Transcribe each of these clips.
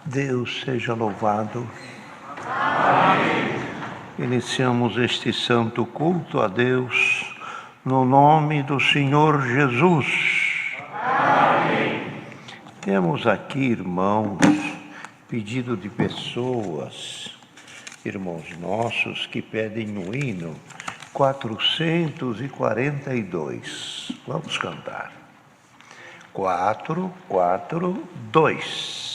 Deus seja louvado. Amém. Iniciamos este santo culto a Deus no nome do Senhor Jesus. Amém. Temos aqui, irmãos, pedido de pessoas, irmãos nossos, que pedem o hino 442. Vamos cantar. 442.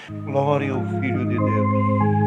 Glória ao Filho de Deus.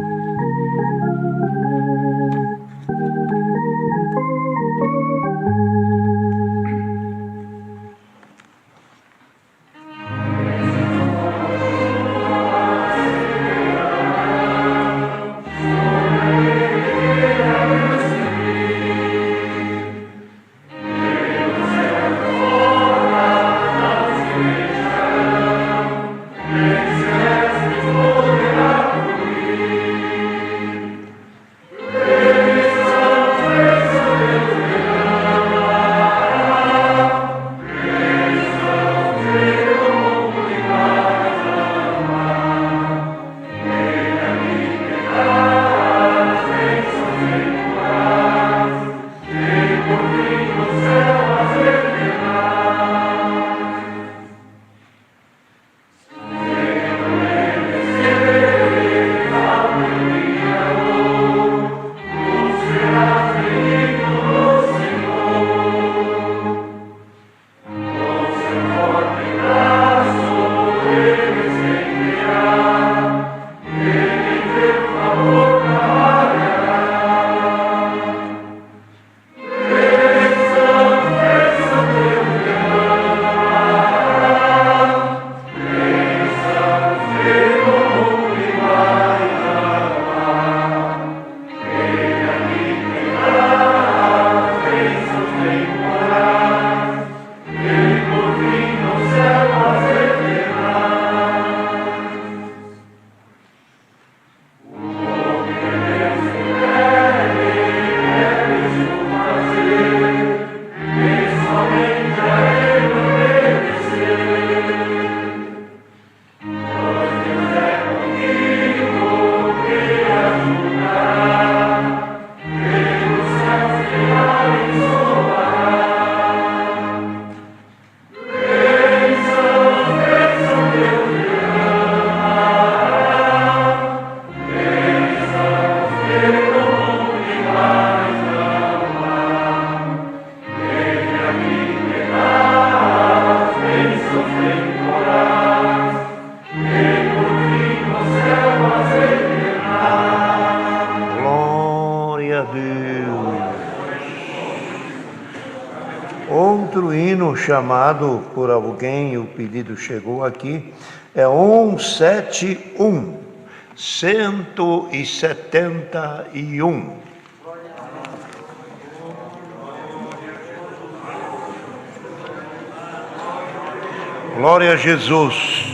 Outro hino chamado por alguém, o pedido chegou aqui, é 171, 171. Glória a Jesus.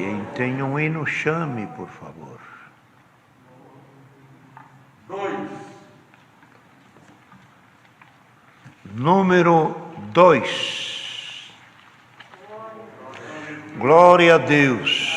Quem tem um hino, chame, por favor. 2. Número 2. Glória a Deus.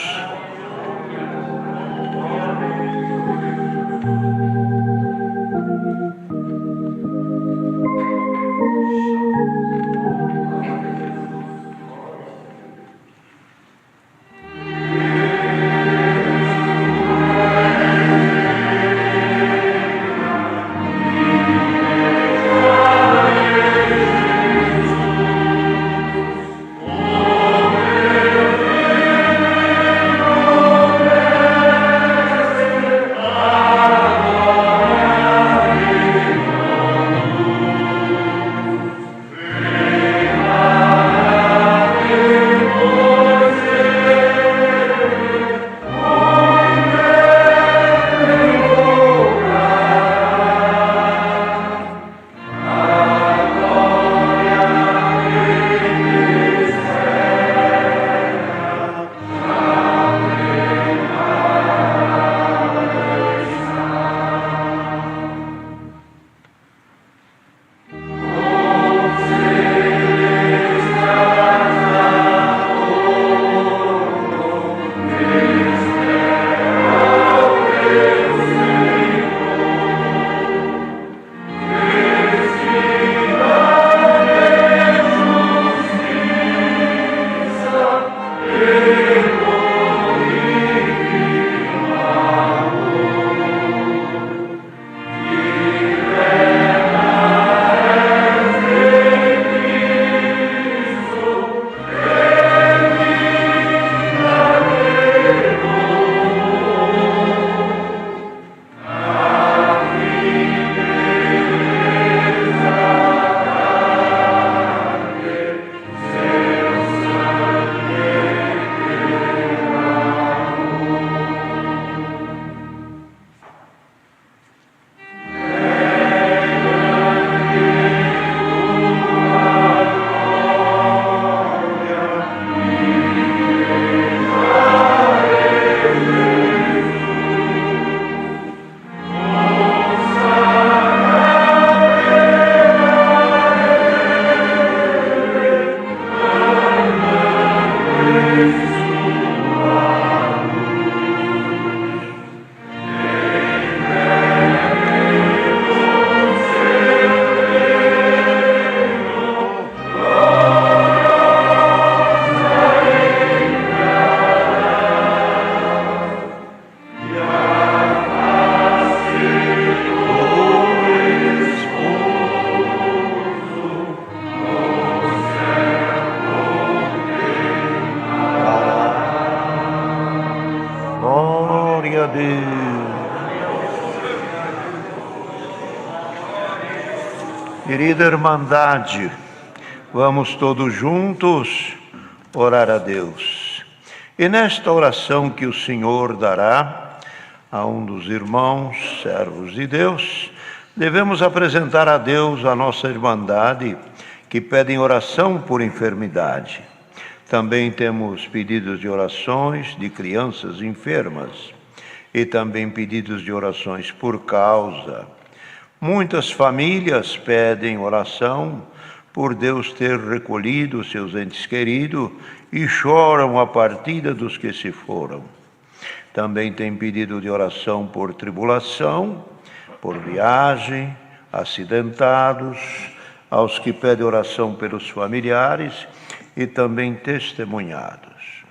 Glória a Deus. Querida Irmandade, vamos todos juntos orar a Deus. E nesta oração que o Senhor dará a um dos irmãos, servos de Deus, devemos apresentar a Deus a nossa Irmandade, que pedem oração por enfermidade. Também temos pedidos de orações de crianças enfermas e também pedidos de orações por causa. Muitas famílias pedem oração por Deus ter recolhido seus entes queridos e choram a partida dos que se foram. Também tem pedido de oração por tribulação, por viagem, acidentados, aos que pedem oração pelos familiares e também testemunhados.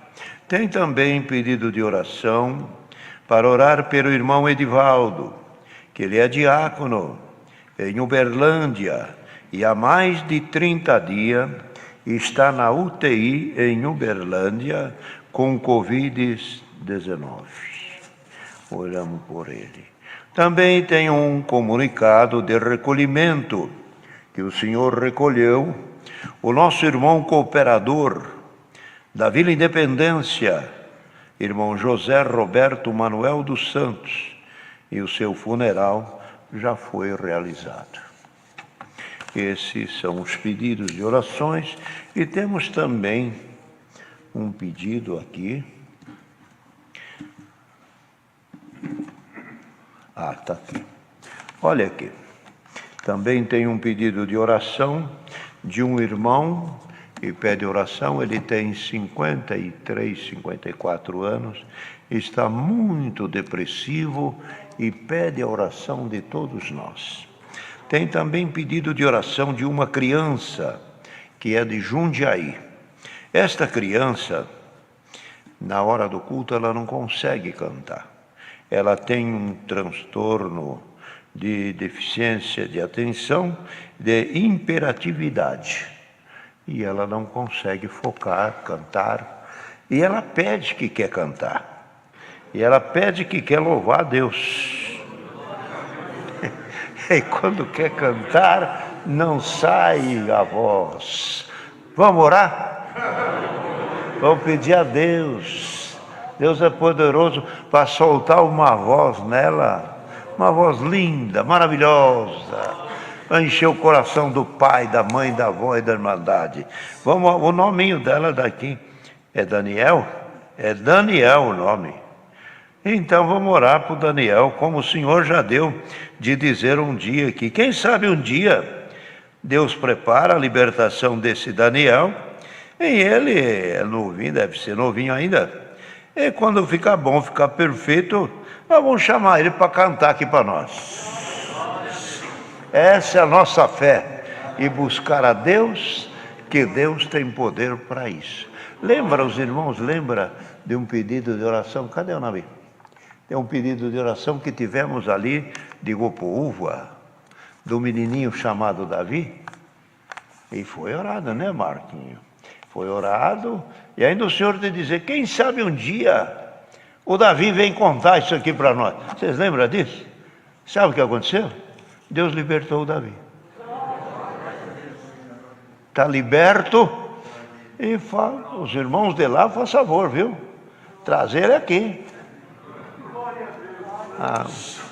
Tem também pedido de oração para orar pelo irmão Edivaldo, que ele é diácono em Uberlândia e há mais de 30 dias está na UTI em Uberlândia com Covid-19. Oramos por ele. Também tem um comunicado de recolhimento que o Senhor recolheu o nosso irmão cooperador da Vila Independência, irmão José Roberto Manuel dos Santos, e o seu funeral já foi realizado. Esses são os pedidos de orações e temos também um pedido aqui Ah, está aqui. Olha aqui. Também tem um pedido de oração de um irmão e pede oração. Ele tem 53, 54 anos, está muito depressivo e pede a oração de todos nós. Tem também pedido de oração de uma criança que é de Jundiaí. Esta criança, na hora do culto, ela não consegue cantar. Ela tem um transtorno de deficiência de atenção, de hiperatividade. E ela não consegue focar, cantar. E ela pede que quer cantar. E ela pede que quer louvar a Deus. E quando quer cantar, não sai a voz. Vamos orar? Vamos pedir a Deus. Deus é poderoso para soltar uma voz nela, uma voz linda, maravilhosa, para encher o coração do pai, da mãe, da avó e da irmandade. Vamos, o nominho dela daqui é Daniel? É Daniel o nome. Então vamos orar para o Daniel, como o Senhor já deu de dizer um dia aqui. Quem sabe um dia Deus prepara a libertação desse Daniel, e ele é novinho, deve ser novinho ainda. E quando ficar bom, ficar perfeito, nós vamos chamar ele para cantar aqui para nós. Essa é a nossa fé, e buscar a Deus, que Deus tem poder para isso. Lembra, os irmãos, lembra de um pedido de oração? Cadê o nome? Tem um pedido de oração que tivemos ali de Gopoúva, do menininho chamado Davi. E foi orado, né, Marquinho? Foi orado, e ainda o Senhor te dizer, quem sabe um dia o Davi vem contar isso aqui para nós. Vocês lembram disso? Sabe o que aconteceu? Deus libertou o Davi. Está liberto, e os irmãos de lá, faz favor, viu? Trazer ele aqui.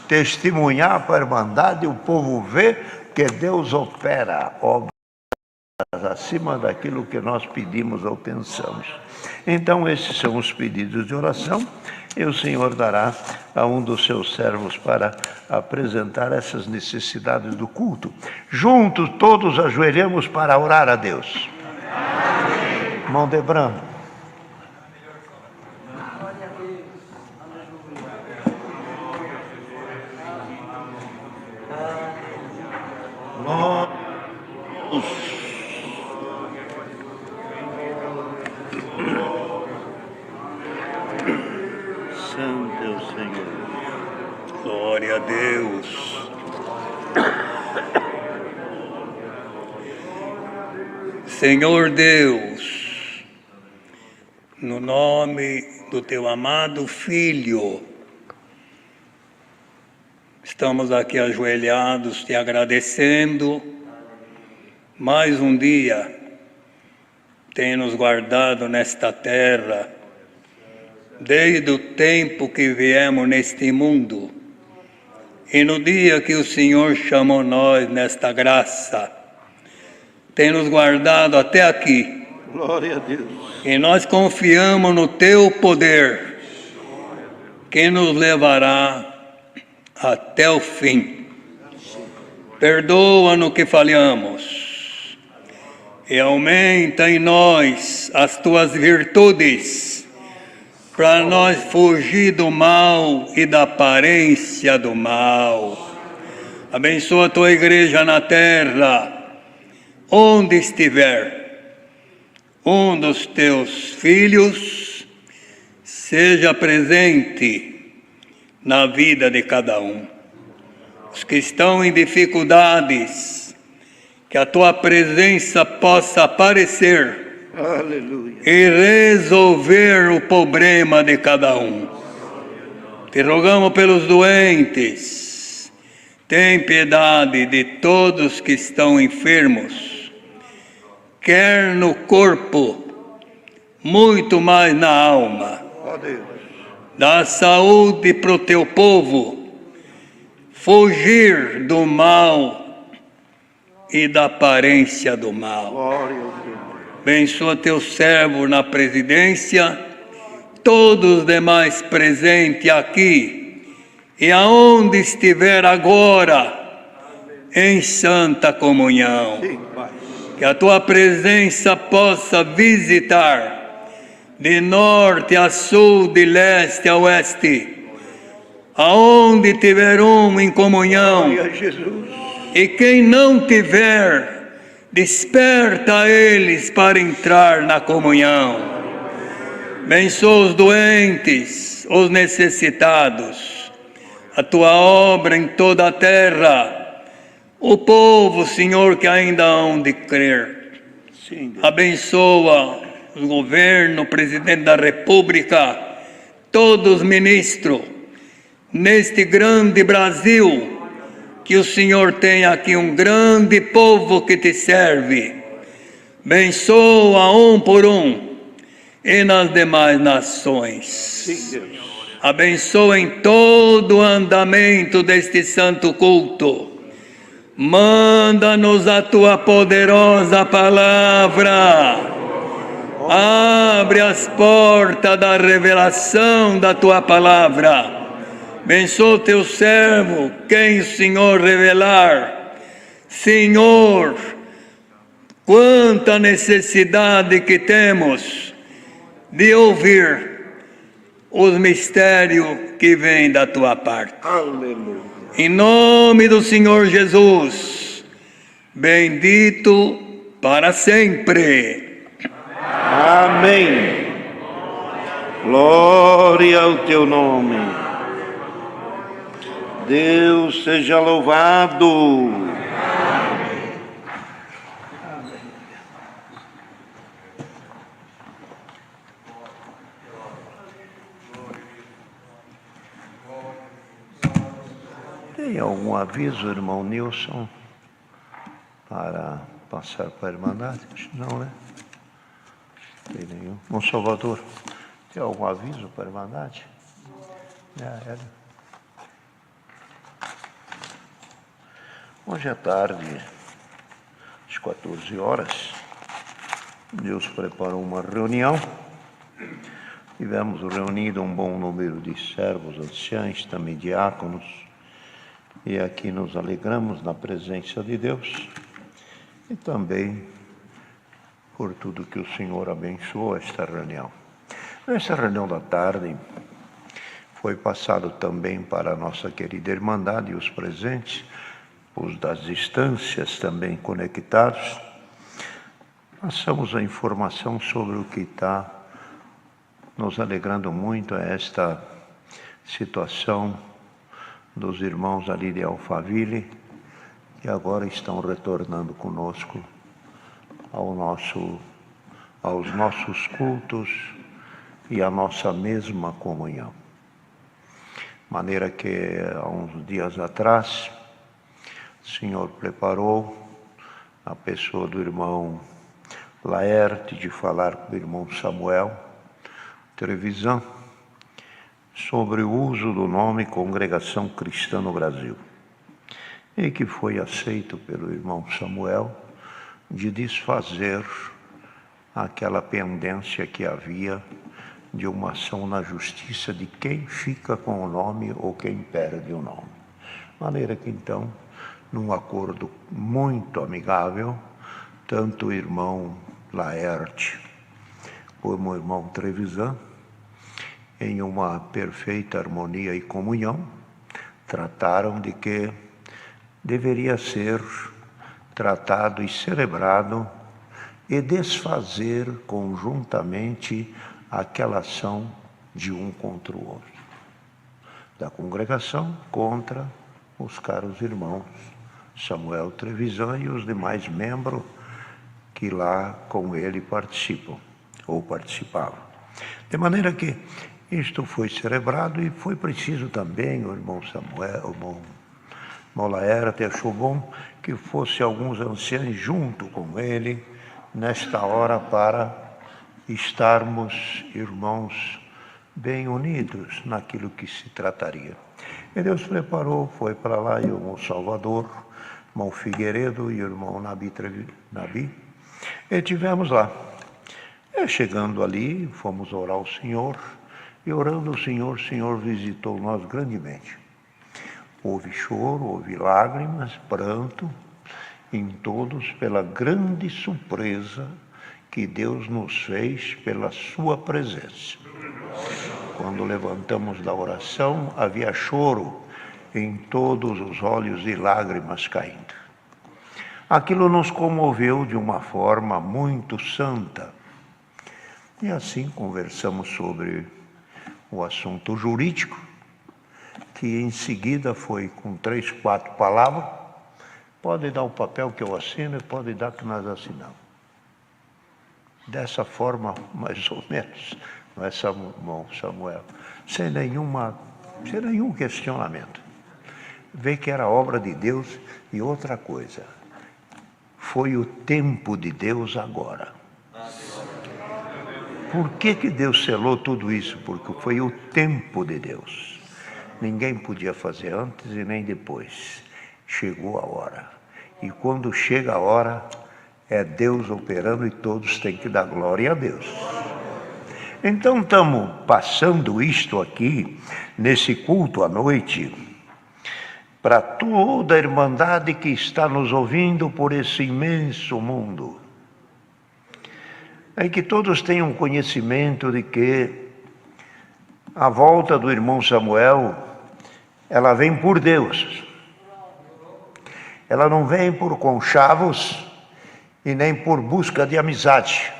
Testemunhar para a irmandade, o povo vê que Deus opera obras acima daquilo que nós pedimos ou pensamos. Então esses são os pedidos de oração, e o Senhor dará a um dos seus servos para apresentar essas necessidades do culto. Juntos todos ajoelhamos para orar a Deus. Amém. Mão de branco. Santo é o Senhor. Glória a Deus. Senhor Deus, no nome do teu amado Filho, estamos aqui ajoelhados te agradecendo. Mais um dia tem nos guardado nesta terra, desde o tempo que viemos neste mundo, e no dia que o Senhor chamou nós nesta graça, tem nos guardado até aqui. Glória a Deus. E nós confiamos no teu poder, que nos levará até o fim. Perdoa no que falhamos, e aumenta em nós as tuas virtudes, para nós fugir do mal e da aparência do mal. Abençoa a tua igreja na terra, onde estiver um dos teus filhos, seja presente na vida de cada um. Os que estão em dificuldades, que a tua presença possa aparecer. Aleluia. E resolver o problema de cada um. Te rogamos pelos doentes, tem piedade de todos que estão enfermos, quer no corpo, muito mais na alma. Ó Deus. Dá saúde para o teu povo, fugir do mal e da aparência do mal. Glória a Deus. Abençoa teu servo na presidência, todos os demais presentes aqui, e aonde estiver agora, em santa comunhão. Sim, Pai. Que a tua presença possa visitar de norte a sul, de leste a oeste, aonde tiver um em comunhão, Glória a Jesus. e quem não tiver, desperta eles para entrar na comunhão. Abençoa os doentes, os necessitados, a tua obra em toda a terra, o povo, Senhor, que ainda hão de crer. Sim, Deus. Abençoa o governo, o presidente da República, todos os ministros, neste grande Brasil, que o Senhor tenha aqui um grande povo que te serve. Abençoa um por um e nas demais nações. Sim, Deus. Abençoa em todo o andamento deste santo culto. Manda-nos a tua poderosa palavra. Abre as portas da revelação da tua palavra. Abençoa o teu servo, quem o Senhor revelar. Senhor, quanta necessidade que temos de ouvir os mistérios que vêm da tua parte. Aleluia. Em nome do Senhor Jesus, bendito para sempre. Amém. Glória ao teu nome. Deus seja louvado. Tem algum aviso, irmão Nilson, para passar para a Irmandade? Não, né? Tem nenhum. Irmão Salvador, tem algum aviso para a Irmandade? Hélio. Hoje à tarde, às 14 horas, Deus preparou uma reunião. Tivemos reunido um bom número de servos, anciãos, também diáconos, e aqui nos alegramos na presença de Deus e também por tudo que o Senhor abençoou esta reunião. Nessa reunião da tarde, foi passado também para a nossa querida Irmandade os presentes, os das distâncias também conectados. Passamos a informação sobre o que está nos alegrando muito, é esta situação dos irmãos ali de Alphaville, que agora estão retornando conosco aos nossos cultos e à nossa mesma comunhão. Maneira que há uns dias atrás, o Senhor preparou a pessoa do irmão Laerte de falar com o irmão Samuel Trevisan sobre o uso do nome Congregação Cristã no Brasil, e que foi aceito pelo irmão Samuel de desfazer aquela pendência que havia de uma ação na justiça de quem fica com o nome ou quem perde o nome. De maneira que então, num acordo muito amigável, tanto o irmão Laerte como o irmão Trevisan, em uma perfeita harmonia e comunhão, trataram de que deveria ser tratado e celebrado e desfazer conjuntamente aquela ação de um contra o outro, da congregação contra os caros irmãos Samuel Trevisan e os demais membros que lá com ele participam ou participavam. De maneira que isto foi celebrado e foi preciso também, o irmão Samuel, o irmão Laerte achou bom que fosse alguns anciãos junto com ele nesta hora para estarmos, irmãos, bem unidos naquilo que se trataria. E Deus preparou, foi para lá e o irmão Salvador, o irmão Figueiredo e o irmão Nabi, e tivemos lá. E chegando ali, fomos orar ao Senhor, e orando ao Senhor, o Senhor visitou nós grandemente. Houve choro, houve lágrimas, pranto, em todos pela grande surpresa que Deus nos fez pela sua presença. Quando levantamos da oração, havia choro em todos os olhos e lágrimas caindo. Aquilo nos comoveu de uma forma muito santa. E assim conversamos sobre o assunto jurídico, que em seguida foi com 3, 4 palavras. Pode dar o papel que eu assino e pode dar que nós assinamos. Dessa forma, mais ou menos, não é, Samuel? Sem nenhum questionamento. Vê que era obra de Deus. E outra coisa, foi o tempo de Deus agora. Por que Deus selou tudo isso? Porque foi o tempo de Deus. Ninguém podia fazer antes e nem depois. Chegou a hora. E quando chega a hora, é Deus operando e todos têm que dar glória a Deus. Então estamos passando isto aqui, nesse culto à noite, para toda a irmandade que está nos ouvindo por esse imenso mundo. É que todos tenham conhecimento de que a volta do irmão Samuel, ela vem por Deus. Ela não vem por conchavos e nem por busca de amizade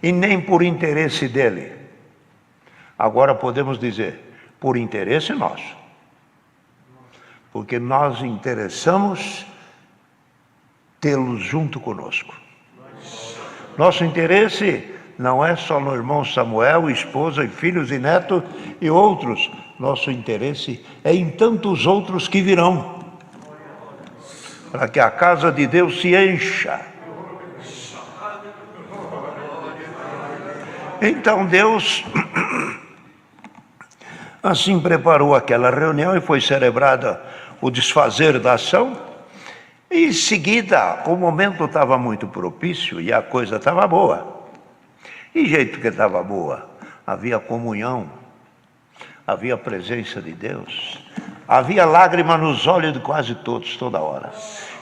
e nem por interesse dele. Agora podemos dizer, por interesse nosso. Porque nós interessamos tê-los junto conosco. Nosso interesse não é só no irmão Samuel, esposa e filhos e netos e outros. Nosso interesse é em tantos outros que virão. Para que a casa de Deus se encha. Então Deus assim preparou aquela reunião e foi celebrada o desfazer da ação. E em seguida, o momento estava muito propício e a coisa estava boa. E jeito que estava boa, havia comunhão, havia presença de Deus, havia lágrima nos olhos de quase todos, toda hora.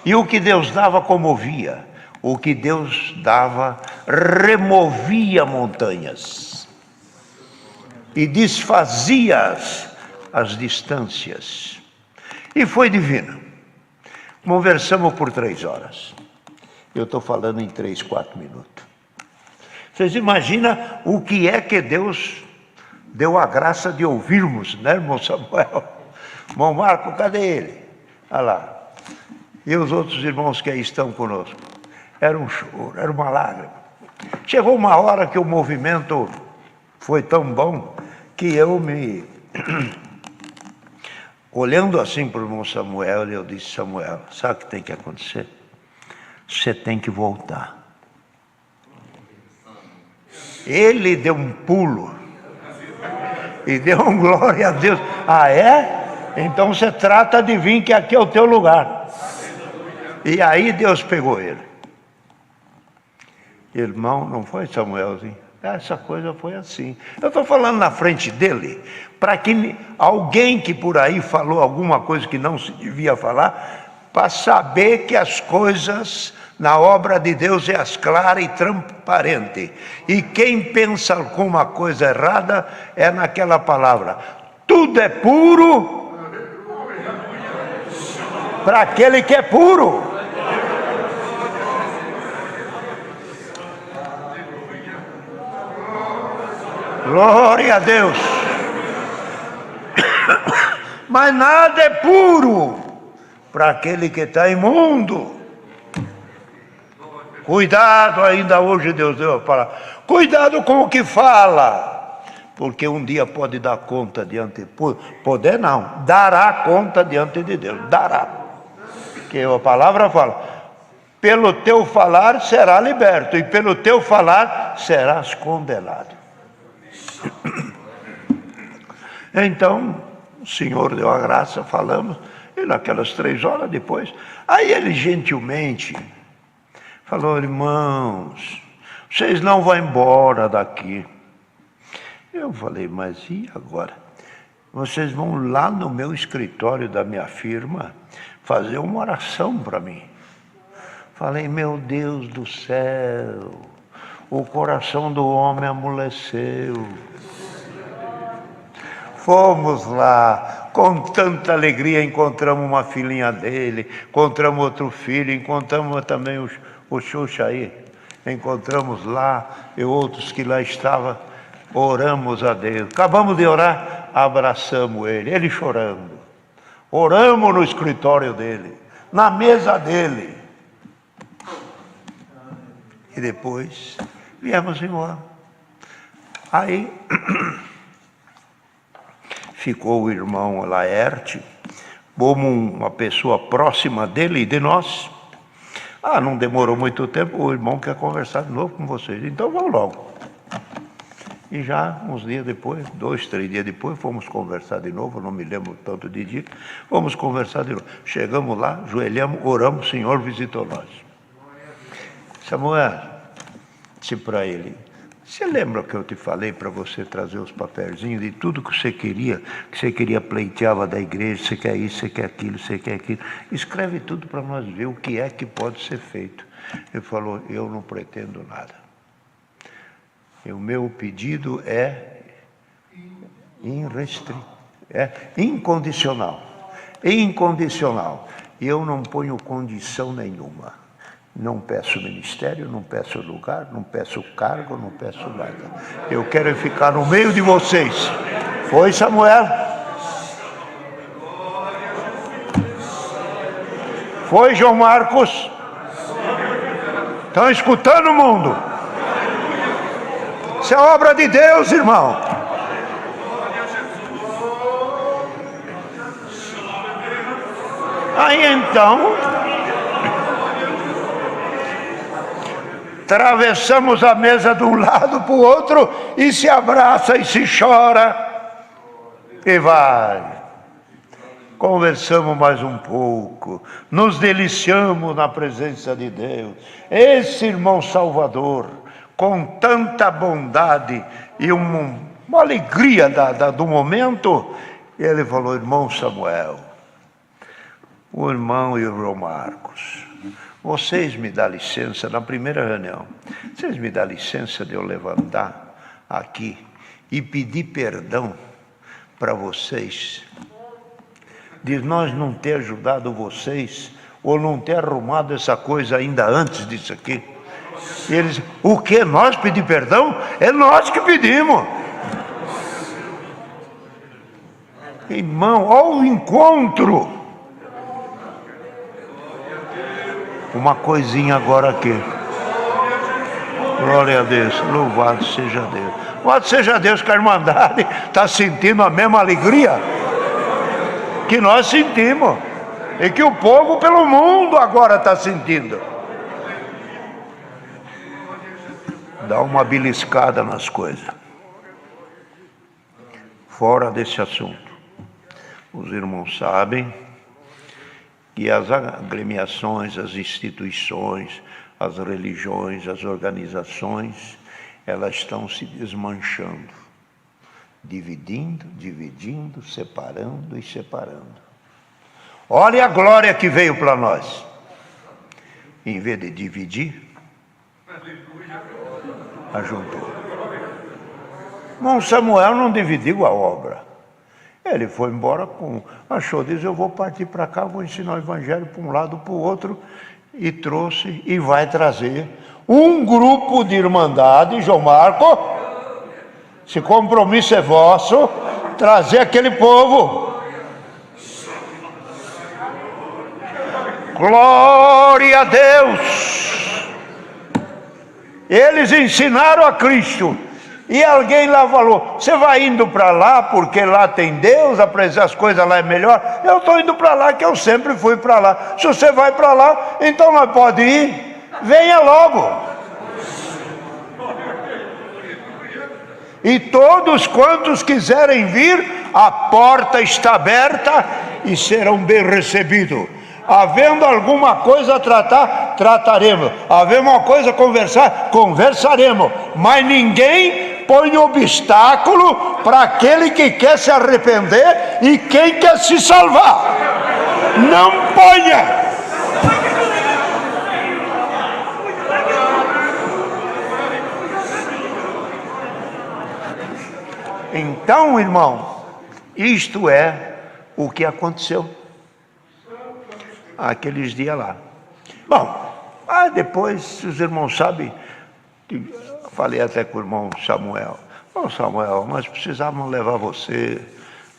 E o que Deus dava comovia, o que Deus dava removia montanhas e desfazia as distâncias. E foi divino. Conversamos por 3 horas. Eu estou falando em 3, 4 minutos. Vocês imaginam o que é que Deus deu a graça de ouvirmos, né, irmão Samuel? Irmão Marco, cadê ele? Olha lá. E os outros irmãos que aí estão conosco. Era um choro, era uma lágrima. Chegou uma hora que o movimento foi tão bom que eu me... Olhando assim para o irmão Samuel, eu disse, Samuel, sabe o que tem que acontecer? Você tem que voltar. Ele deu um pulo e deu um glória a Deus. Ah, é? Então você trata de vir que aqui é o teu lugar. E aí Deus pegou ele. Irmão, não foi, Samuelzinho? Essa coisa foi assim. Eu estou falando na frente dele, para que alguém que por aí falou alguma coisa que não se devia falar, para saber que as coisas na obra de Deus é as claras e transparente. E quem pensa alguma coisa errada é naquela palavra. Tudo é puro para aquele que é puro. Glória a Deus. Mas nada é puro para aquele que está imundo. Cuidado, ainda hoje Deus deu a palavra. Cuidado com o que fala, porque um dia pode dar conta diante, poder não, dará conta diante de Deus, dará. Porque a palavra fala, pelo teu falar será liberto, e pelo teu falar serás condenado. Então, o Senhor deu a graça, falamos, e naquelas 3 horas depois, aí ele gentilmente falou, irmãos, vocês não vão embora daqui. Eu falei, mas e agora? vocês vão lá no meu escritório da minha firma fazer uma oração para mim. Falei, meu Deus do céu, o coração do homem amoleceu. Fomos lá, com tanta alegria, encontramos uma filhinha dele, encontramos outro filho, encontramos também o Xuxa aí, encontramos lá, e outros que lá estavam, oramos a Deus. Acabamos de orar, abraçamos ele chorando. Oramos no escritório dele, na mesa dele. E depois viemos embora. Aí ficou o irmão Laerte, como uma pessoa próxima dele e de nós. Não demorou muito tempo, o irmão quer conversar de novo com vocês, então vamos logo. E já uns dias depois, 2, 3 dias depois, fomos conversar de novo, não me lembro tanto de dia, fomos conversar de novo. Chegamos lá, joelhamos, oramos, o Senhor visitou nós. Samuel, disse para ele, você lembra que eu te falei para você trazer os papelzinhos de tudo que você queria pleiteava da igreja, você quer isso, você quer aquilo, você quer aquilo. Escreve tudo para nós ver o que é que pode ser feito. Ele falou, eu não pretendo nada. E o meu pedido é incondicional. Incondicional. E eu não ponho condição nenhuma. Não peço ministério, não peço lugar, não peço cargo, não peço nada. Eu quero ficar no meio de vocês. Foi, Samuel? Foi, João Marcos? Estão escutando o mundo? Isso é obra de Deus, irmão. Aí então, atravessamos a mesa de um lado para o outro e se abraça e se chora e vai. Conversamos mais um pouco, nos deliciamos na presença de Deus. Esse irmão Salvador, com tanta bondade e uma alegria do momento, ele falou, irmão Samuel, o irmão e o João Marcos, vocês me dão licença, na primeira reunião, vocês me dão licença de eu levantar aqui e pedir perdão para vocês, de nós não ter ajudado vocês, ou não ter arrumado essa coisa ainda antes disso aqui. E eles, o que? Nós pedir perdão? É nós que pedimos. Irmão, olha o encontro. Uma coisinha agora aqui. Glória a Deus, louvado seja Deus. Louvado seja Deus que a Irmandade está sentindo a mesma alegria que nós sentimos. E que o povo pelo mundo agora está sentindo. Dá uma beliscada nas coisas. Fora desse assunto. Os irmãos sabem que as agremiações, as instituições, as religiões, as organizações, elas estão se desmanchando, dividindo, separando e separando. Olha a glória que veio para nós. Em vez de dividir, ajuntou. Irmão Samuel não dividiu a obra. Ele foi embora achou, diz, eu vou partir para cá, vou ensinar o evangelho para um lado, para o outro, e trouxe e vai trazer um grupo de irmandade, João Marco, esse compromisso é vosso, trazer aquele povo. Glória a Deus! Eles ensinaram a Cristo. E alguém lá falou, você vai indo para lá porque lá tem Deus, as coisas lá é melhor? Eu estou indo para lá que eu sempre fui para lá. Se você vai para lá, então nós pode ir, venha logo. E todos quantos quiserem vir, a porta está aberta e serão bem recebidos. Havendo alguma coisa a tratar, trataremos. Havendo uma coisa a conversar, conversaremos. Mas ninguém põe obstáculo para aquele que quer se arrepender e quem quer se salvar. Não ponha. Então, irmão, isto é o que aconteceu aqueles dias lá. Bom, depois os irmãos sabem, falei até com o irmão Samuel. Samuel, nós precisávamos levar você,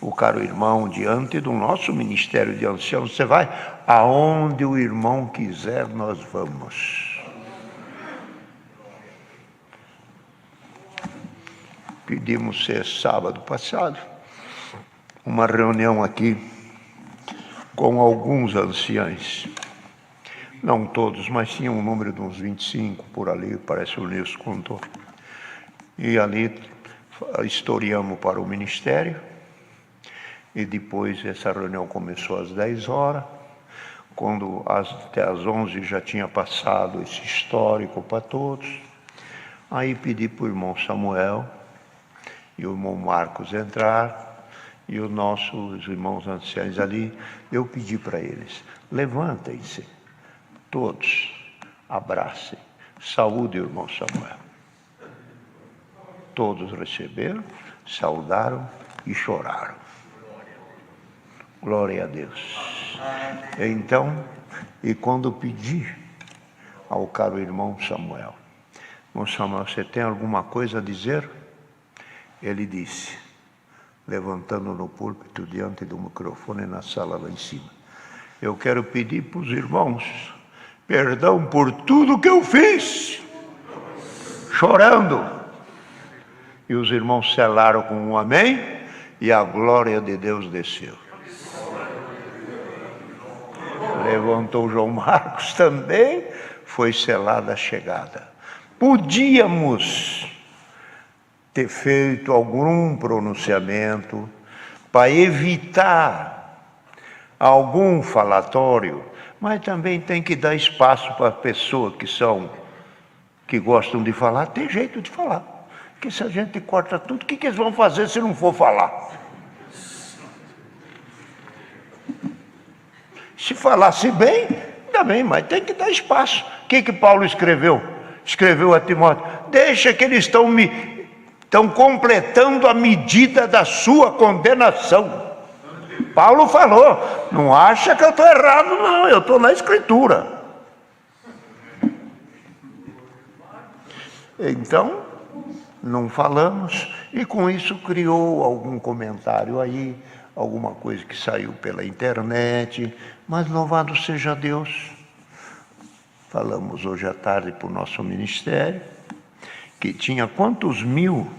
o caro irmão, diante do nosso ministério de anciãos. Você vai aonde o irmão quiser, nós vamos. Pedimos ser sábado passado uma reunião aqui com alguns anciãos, não todos, mas tinha um número de uns 25 por ali, parece o Nilson contou. E ali historiamos para o ministério, e depois essa reunião começou às 10 horas, quando até às 11 já tinha passado esse histórico para todos. Aí pedi para o irmão Samuel e o irmão Marcos entrar, e os nossos irmãos anciãos ali, eu pedi para eles, levantem-se, todos, abracem, saúde o irmão Samuel. Todos receberam, saudaram e choraram. Glória a Deus. Então, e quando pedi ao caro irmão Samuel, você tem alguma coisa a dizer? Ele disse, levantando no púlpito diante do microfone na sala lá em cima, eu quero pedir para os irmãos perdão por tudo que eu fiz, chorando. E os irmãos selaram com um amém, e a glória de Deus desceu. Levantou João Marcos também, foi selada a chegada. Podíamos ter feito algum pronunciamento para evitar algum falatório, mas também tem que dar espaço para pessoas que gostam de falar, tem jeito de falar. Porque se a gente corta tudo, o que eles vão fazer se não for falar? Se falasse bem, também, mas tem que dar espaço. O que Paulo escreveu? Escreveu a Timóteo, deixa que eles estão completando a medida da sua condenação. Paulo falou, não acha que eu estou errado, não, eu estou na Escritura. Então, não falamos, e com isso criou algum comentário aí, alguma coisa que saiu pela internet, mas louvado seja Deus. Falamos hoje à tarde para o nosso ministério, que tinha quantos mil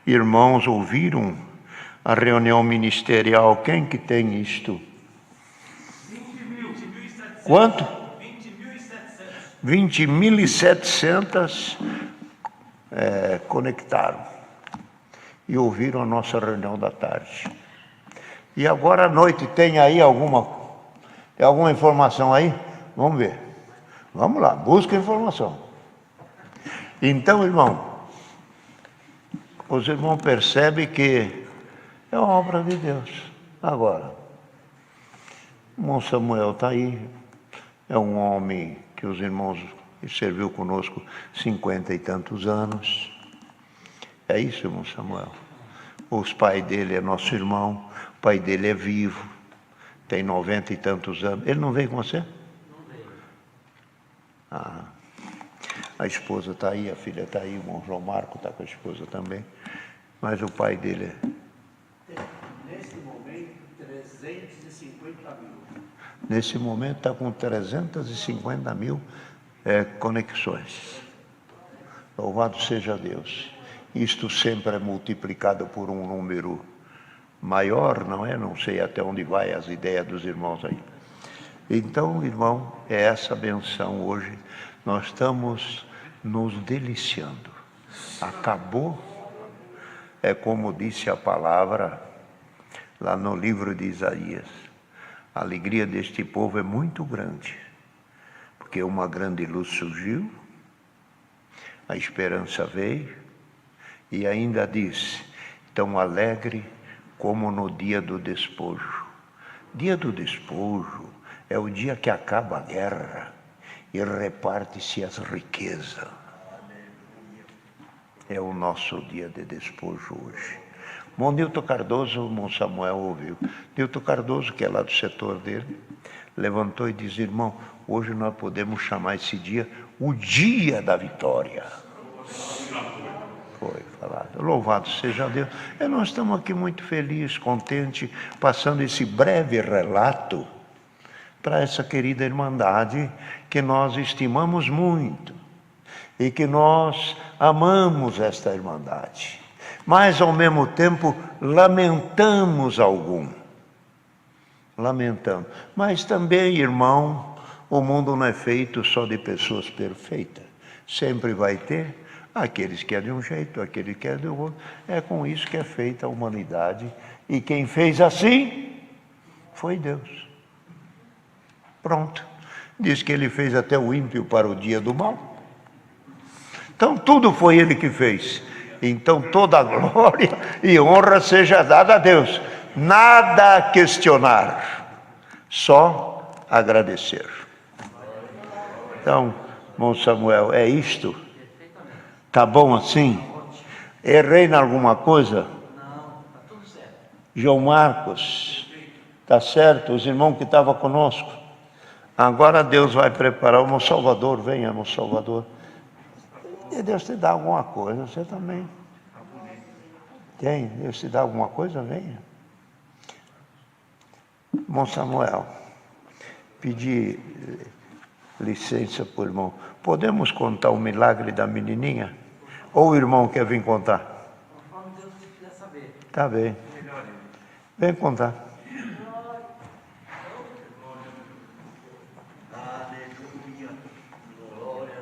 irmãos ouviram a reunião ministerial? Quem que tem isto? 20.700. Quanto? 20.700. 20.700 conectaram e ouviram a nossa reunião da tarde. E agora à noite tem aí alguma informação aí? Vamos ver. Vamos lá, busca informação. Então, irmão, os irmãos percebem que é obra de Deus. Agora, o irmão Samuel está aí, é um homem que os irmãos serviu conosco 50 e tantos anos. É isso, irmão Samuel. Os pais dele é nosso irmão, o pai dele é vivo, tem 90 e tantos anos. Ele não veio com você? Não veio. A esposa está aí, a filha está aí, o irmão João Marco está com a esposa também. Mas o pai dele Nesse momento, 350 mil. Nesse momento está com 350 mil conexões. Louvado seja Deus. Isto sempre é multiplicado por um número maior, não é? Não sei até onde vai as ideias dos irmãos aí. Então, irmão, é essa benção hoje. Nós estamos nos deliciando. Acabou. É como disse a palavra lá no livro de Isaías. A alegria deste povo é muito grande, porque uma grande luz surgiu, a esperança veio, E ainda diz, tão alegre como no dia do despojo. Dia do despojo é o dia que acaba a guerra e reparte-se as riquezas. É o nosso dia de despojo hoje. Bom, Nilton Cardoso, o irmão Samuel ouviu. Nilton Cardoso, que é lá do setor dele, levantou e disse, irmão, hoje nós podemos chamar esse dia o dia da vitória. Foi falado. Louvado seja Deus. E nós estamos aqui muito felizes, contentes, passando esse breve relato para essa querida irmandade que nós estimamos muito e que nós amamos esta irmandade. Mas, ao mesmo tempo, lamentamos algum. Lamentamos. Mas também, irmão, o mundo não é feito só de pessoas perfeitas. Sempre vai ter aqueles que é de um jeito, aquele que é do outro. É com isso que é feita a humanidade. E quem fez assim foi Deus. Pronto. Diz que ele fez até o ímpio para o dia do mal. Então, tudo foi ele que fez. Então, toda a glória e honra seja dada a Deus. Nada a questionar, só agradecer. Então, irmão Samuel, é isto? Tá bom assim? Errei em alguma coisa? Não, está tudo certo. João Marcos, tá certo? Os irmãos que estavam conosco. Agora Deus vai preparar o irmão Salvador. Venha, irmão Salvador. E Deus te dá alguma coisa, você também. Tem? Deus te dá alguma coisa? Venha. Irmão Samuel, pedi licença para o irmão. Podemos contar o milagre da menininha? Ou o irmão quer vir contar? Conforme Deus quiser saber. Tá bem. Vem contar. Aleluia. Glória a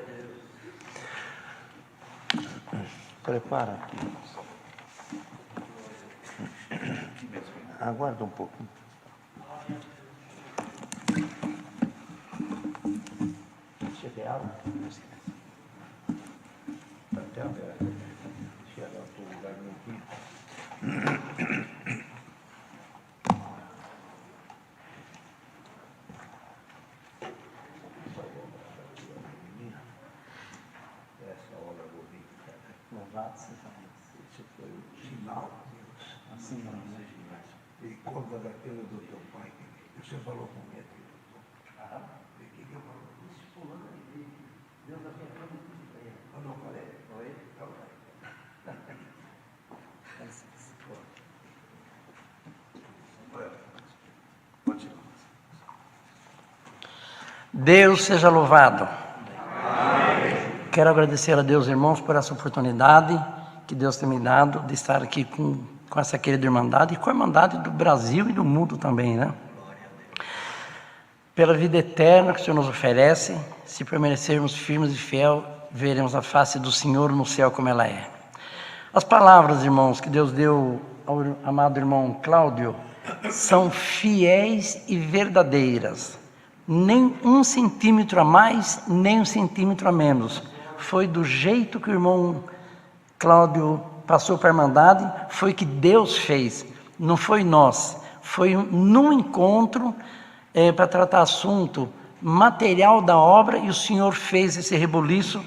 Deus. Prepara aqui. Aguarda um pouco. Você quer água? Até aberto. Deixa eu dar outro lugar aqui. Essa hora eu vou vir. Louvado seja Deus. Esse foi o sinal de Deus. Assim não é. E conta daquilo do teu pai. Você falou com ele. E o que eu falo? Isso fulano aí. Deus abençoe muito para ele. Eu não falei. Oi? Pode ir. Deus seja louvado. Quero agradecer a Deus, irmãos, por essa oportunidade que Deus tem me dado de estar aqui com essa querida irmandade e com a irmandade do Brasil e do mundo também, né? Pela vida eterna que o Senhor nos oferece, se permanecermos firmes e fiel, veremos a face do Senhor no céu como ela é. As palavras, irmãos, que Deus deu ao amado irmão Cláudio são fiéis e verdadeiras. Nem 1 centímetro a mais, nem 1 centímetro a menos. Foi do jeito que o irmão Cláudio passou para a irmandade, foi que Deus fez, não foi nós. Foi num encontro para tratar assunto material da obra e o Senhor fez esse rebuliço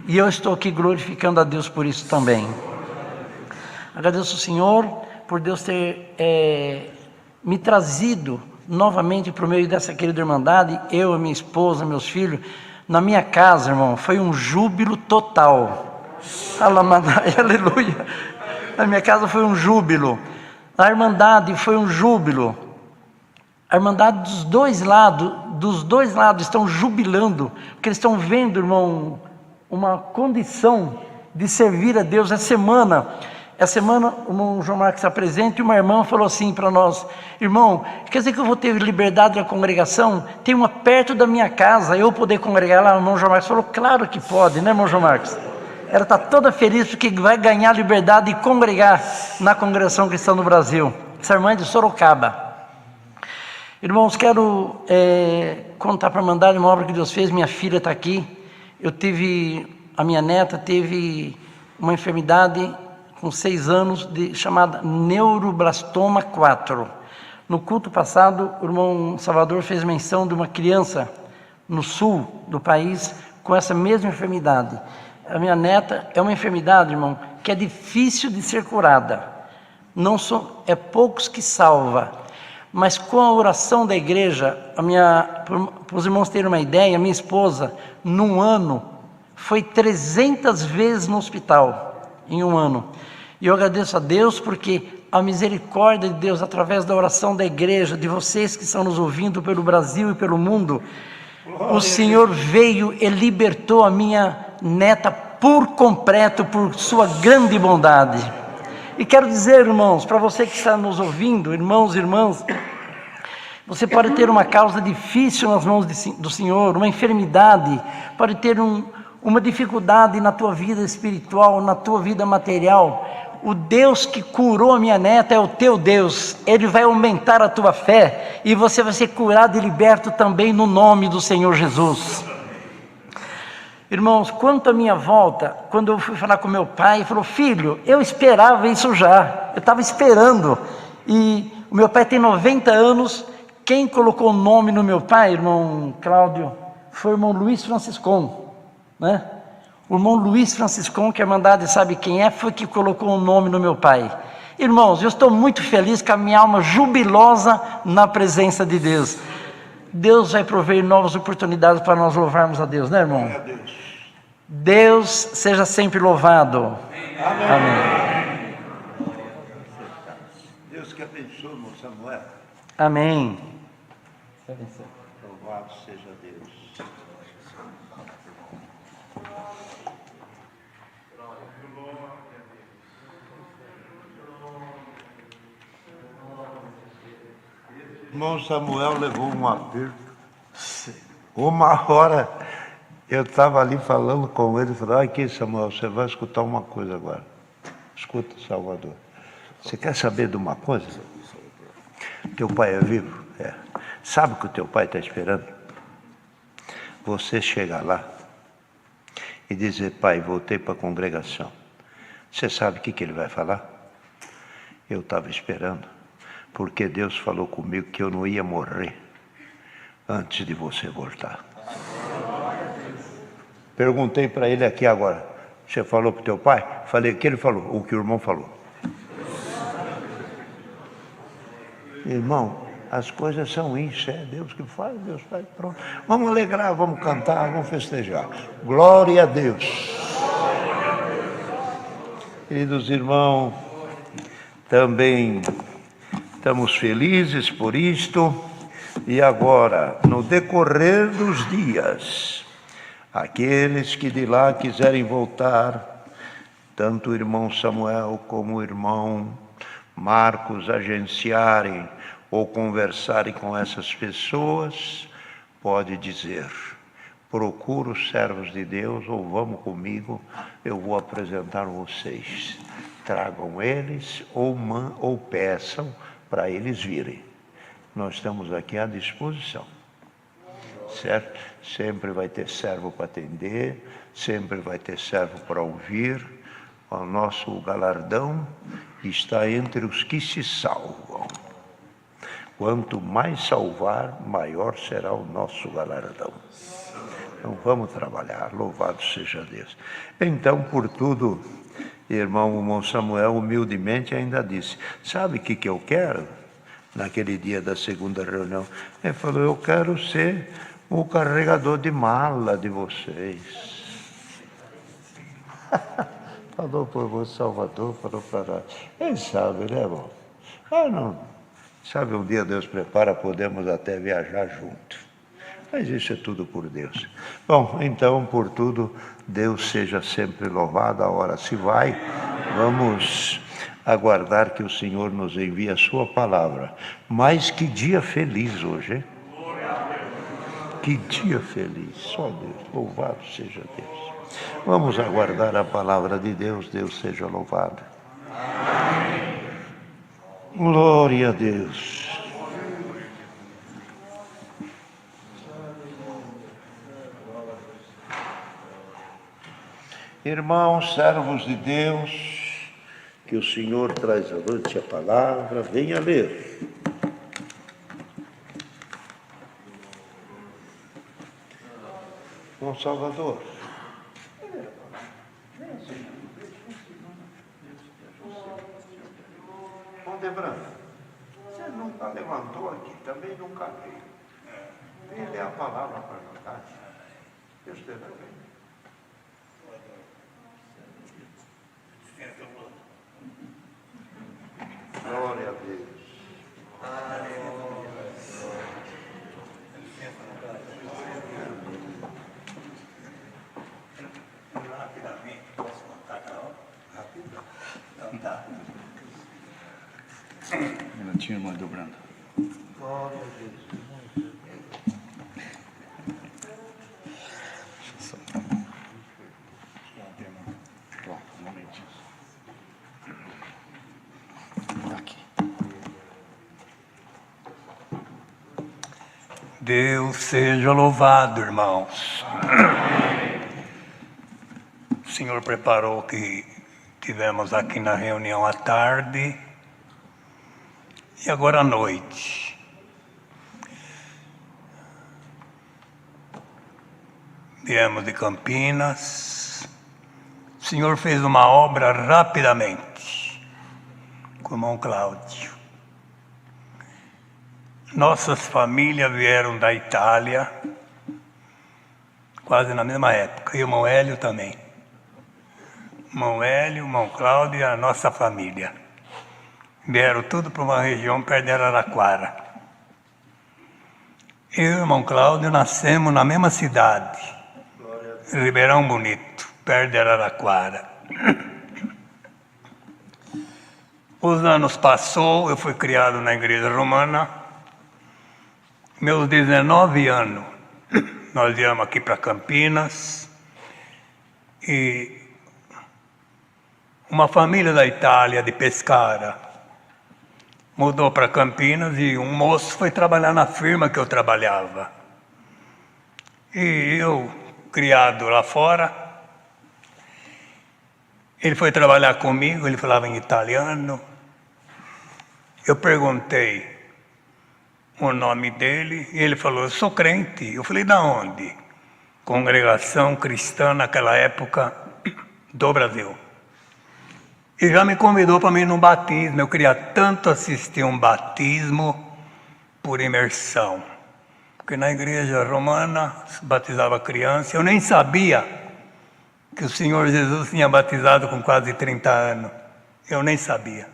e eu estou aqui glorificando a Deus por isso também. Agradeço ao Senhor por Deus ter me trazido novamente para o meio dessa querida irmandade, eu, a minha esposa, meus filhos. Na minha casa, irmão, foi um júbilo total. Aleluia. Na minha casa foi um júbilo. Na irmandade foi um júbilo. A irmandade dos dois lados estão jubilando, porque eles estão vendo, irmão, uma condição de servir a Deus. Essa semana o irmão João Marcos está presente e uma irmã falou assim para nós: irmão, quer dizer que eu vou ter liberdade da congregação? Tem uma perto da minha casa, eu poder congregar lá? O irmão João Marcos falou: claro que pode, né, irmão João Marcos? Ela está toda feliz porque vai ganhar liberdade de congregar na congregação cristã no Brasil. Essa irmã é de Sorocaba. Irmãos, quero contar para mandar uma obra que Deus fez. Minha filha está aqui. A minha neta teve uma enfermidade com 6 anos, chamada neuroblastoma 4. No culto passado, o irmão Salvador fez menção de uma criança no sul do país com essa mesma enfermidade. A minha neta é uma enfermidade, irmão, que é difícil de ser curada. Não é poucos que salva. Mas com a oração da igreja, para os irmãos terem uma ideia, a minha esposa, num ano, foi 300 vezes no hospital, em um ano. E eu agradeço a Deus porque a misericórdia de Deus, através da oração da igreja, de vocês que estão nos ouvindo pelo Brasil e pelo mundo, o Senhor veio e libertou a minha neta por completo, por sua grande bondade. E quero dizer, irmãos, para você que está nos ouvindo, irmãos e irmãs, você pode ter uma causa difícil nas mãos do Senhor, uma enfermidade, pode ter uma dificuldade na tua vida espiritual, na tua vida material. O Deus que curou a minha neta é o teu Deus. Ele vai aumentar a tua fé e você vai ser curado e liberto também no nome do Senhor Jesus. Irmãos, quanto à minha volta, quando eu fui falar com meu pai, ele falou: filho, eu esperava isso já, eu estava esperando. E o meu pai tem 90 anos, quem colocou o nome no meu pai, irmão Cláudio, foi o irmão Luiz Franciscon, né? O irmão Luiz Franciscon, que a Irmandade sabe quem é, foi que colocou o nome no meu pai. Irmãos, eu estou muito feliz com a minha alma jubilosa na presença de Deus. Deus vai prover novas oportunidades para nós louvarmos a Deus, né, irmão? Deus seja sempre louvado. Amém. Deus que abençoe, irmão Samuel. Amém. Louvado seja Deus. Irmão Samuel levou um aperto. Uma hora eu estava ali falando com ele, falei: aqui, Samuel, você vai escutar uma coisa agora. Escuta, Salvador. Você quer saber de uma coisa? Teu pai é vivo? É. Sabe o que o teu pai está esperando? Você chegar lá e dizer: pai, voltei para a congregação. Você sabe o que ele vai falar? Eu estava esperando, porque Deus falou comigo que eu não ia morrer antes de você voltar. Perguntei para ele aqui agora: você falou para o teu pai? Falei o que ele falou, o que o irmão falou. Irmão, as coisas são isso, é Deus que faz, pronto. Vamos alegrar, vamos cantar, vamos festejar. Glória a Deus. Queridos irmãos, também estamos felizes por isto. E agora, no decorrer dos dias, aqueles que de lá quiserem voltar, tanto o irmão Samuel como o irmão Marcos agenciarem ou conversarem com essas pessoas, pode dizer: procura os servos de Deus, ou vamos comigo, eu vou apresentar vocês. Tragam eles ou peçam para eles virem. Nós estamos aqui à disposição, certo? Sempre vai ter servo para atender, sempre vai ter servo para ouvir. O nosso galardão está entre os que se salvam. Quanto mais salvar, maior será o nosso galardão. Então vamos trabalhar, louvado seja Deus. Então, por tudo, irmão Samuel humildemente ainda disse: sabe o que eu quero? Naquele dia da segunda reunião, ele falou: eu quero ser o carregador de mala de vocês. Falou por você, Salvador, falou para nós. Ele sabe, né, irmão? Não. Sabe, um dia Deus prepara, podemos até viajar junto. Mas isso é tudo por Deus. Bom, então, por tudo, Deus seja sempre louvado. A hora se vai. Vamos aguardar que o Senhor nos envie a sua palavra. Mas que dia feliz hoje, hein? Que dia feliz. Só Deus. Louvado seja Deus. Vamos aguardar a palavra de Deus. Deus seja louvado. Glória a Deus. Irmãos, servos de Deus, que o Senhor traz avante a palavra. Venha ler. Bom Salvador. Bom Debrando, você nunca levantou aqui, também nunca veio. Venha ler a palavra para nós. Deus te abençoe. Glória a Deus. Rapidamente, posso contar, não? Rápido? Então tá. Um minutinho, irmão Dobrando. Glória a Deus. Bom, um momentinho. Aqui. Deus seja louvado, irmãos. O Senhor preparou o que tivemos aqui na reunião à tarde e agora à noite. Viemos de Campinas. O Senhor fez uma obra rapidamente com o irmão Cláudio. Nossas famílias vieram da Itália, quase na mesma época, e o irmão Hélio também. Irmão Hélio, irmão Cláudio e a nossa família. Vieram tudo para uma região perto de Araraquara. Eu e o irmão Cláudio nascemos na mesma cidade, Ribeirão Bonito, perto de Araraquara. Os anos passou, eu fui criado na igreja romana. Meus 19 anos, nós viemos aqui para Campinas e uma família da Itália, de Pescara, mudou para Campinas e um moço foi trabalhar na firma que eu trabalhava. E eu, criado lá fora, ele foi trabalhar comigo, ele falava em italiano. Eu perguntei o nome dele e ele falou: eu sou crente. Eu falei: da onde? Congregação Cristã naquela época do Brasil. E já me convidou para mim num batismo. Eu queria tanto assistir um batismo por imersão, porque na igreja romana se batizava criança. Eu nem sabia que o Senhor Jesus tinha batizado com quase 30 anos. Eu nem sabia.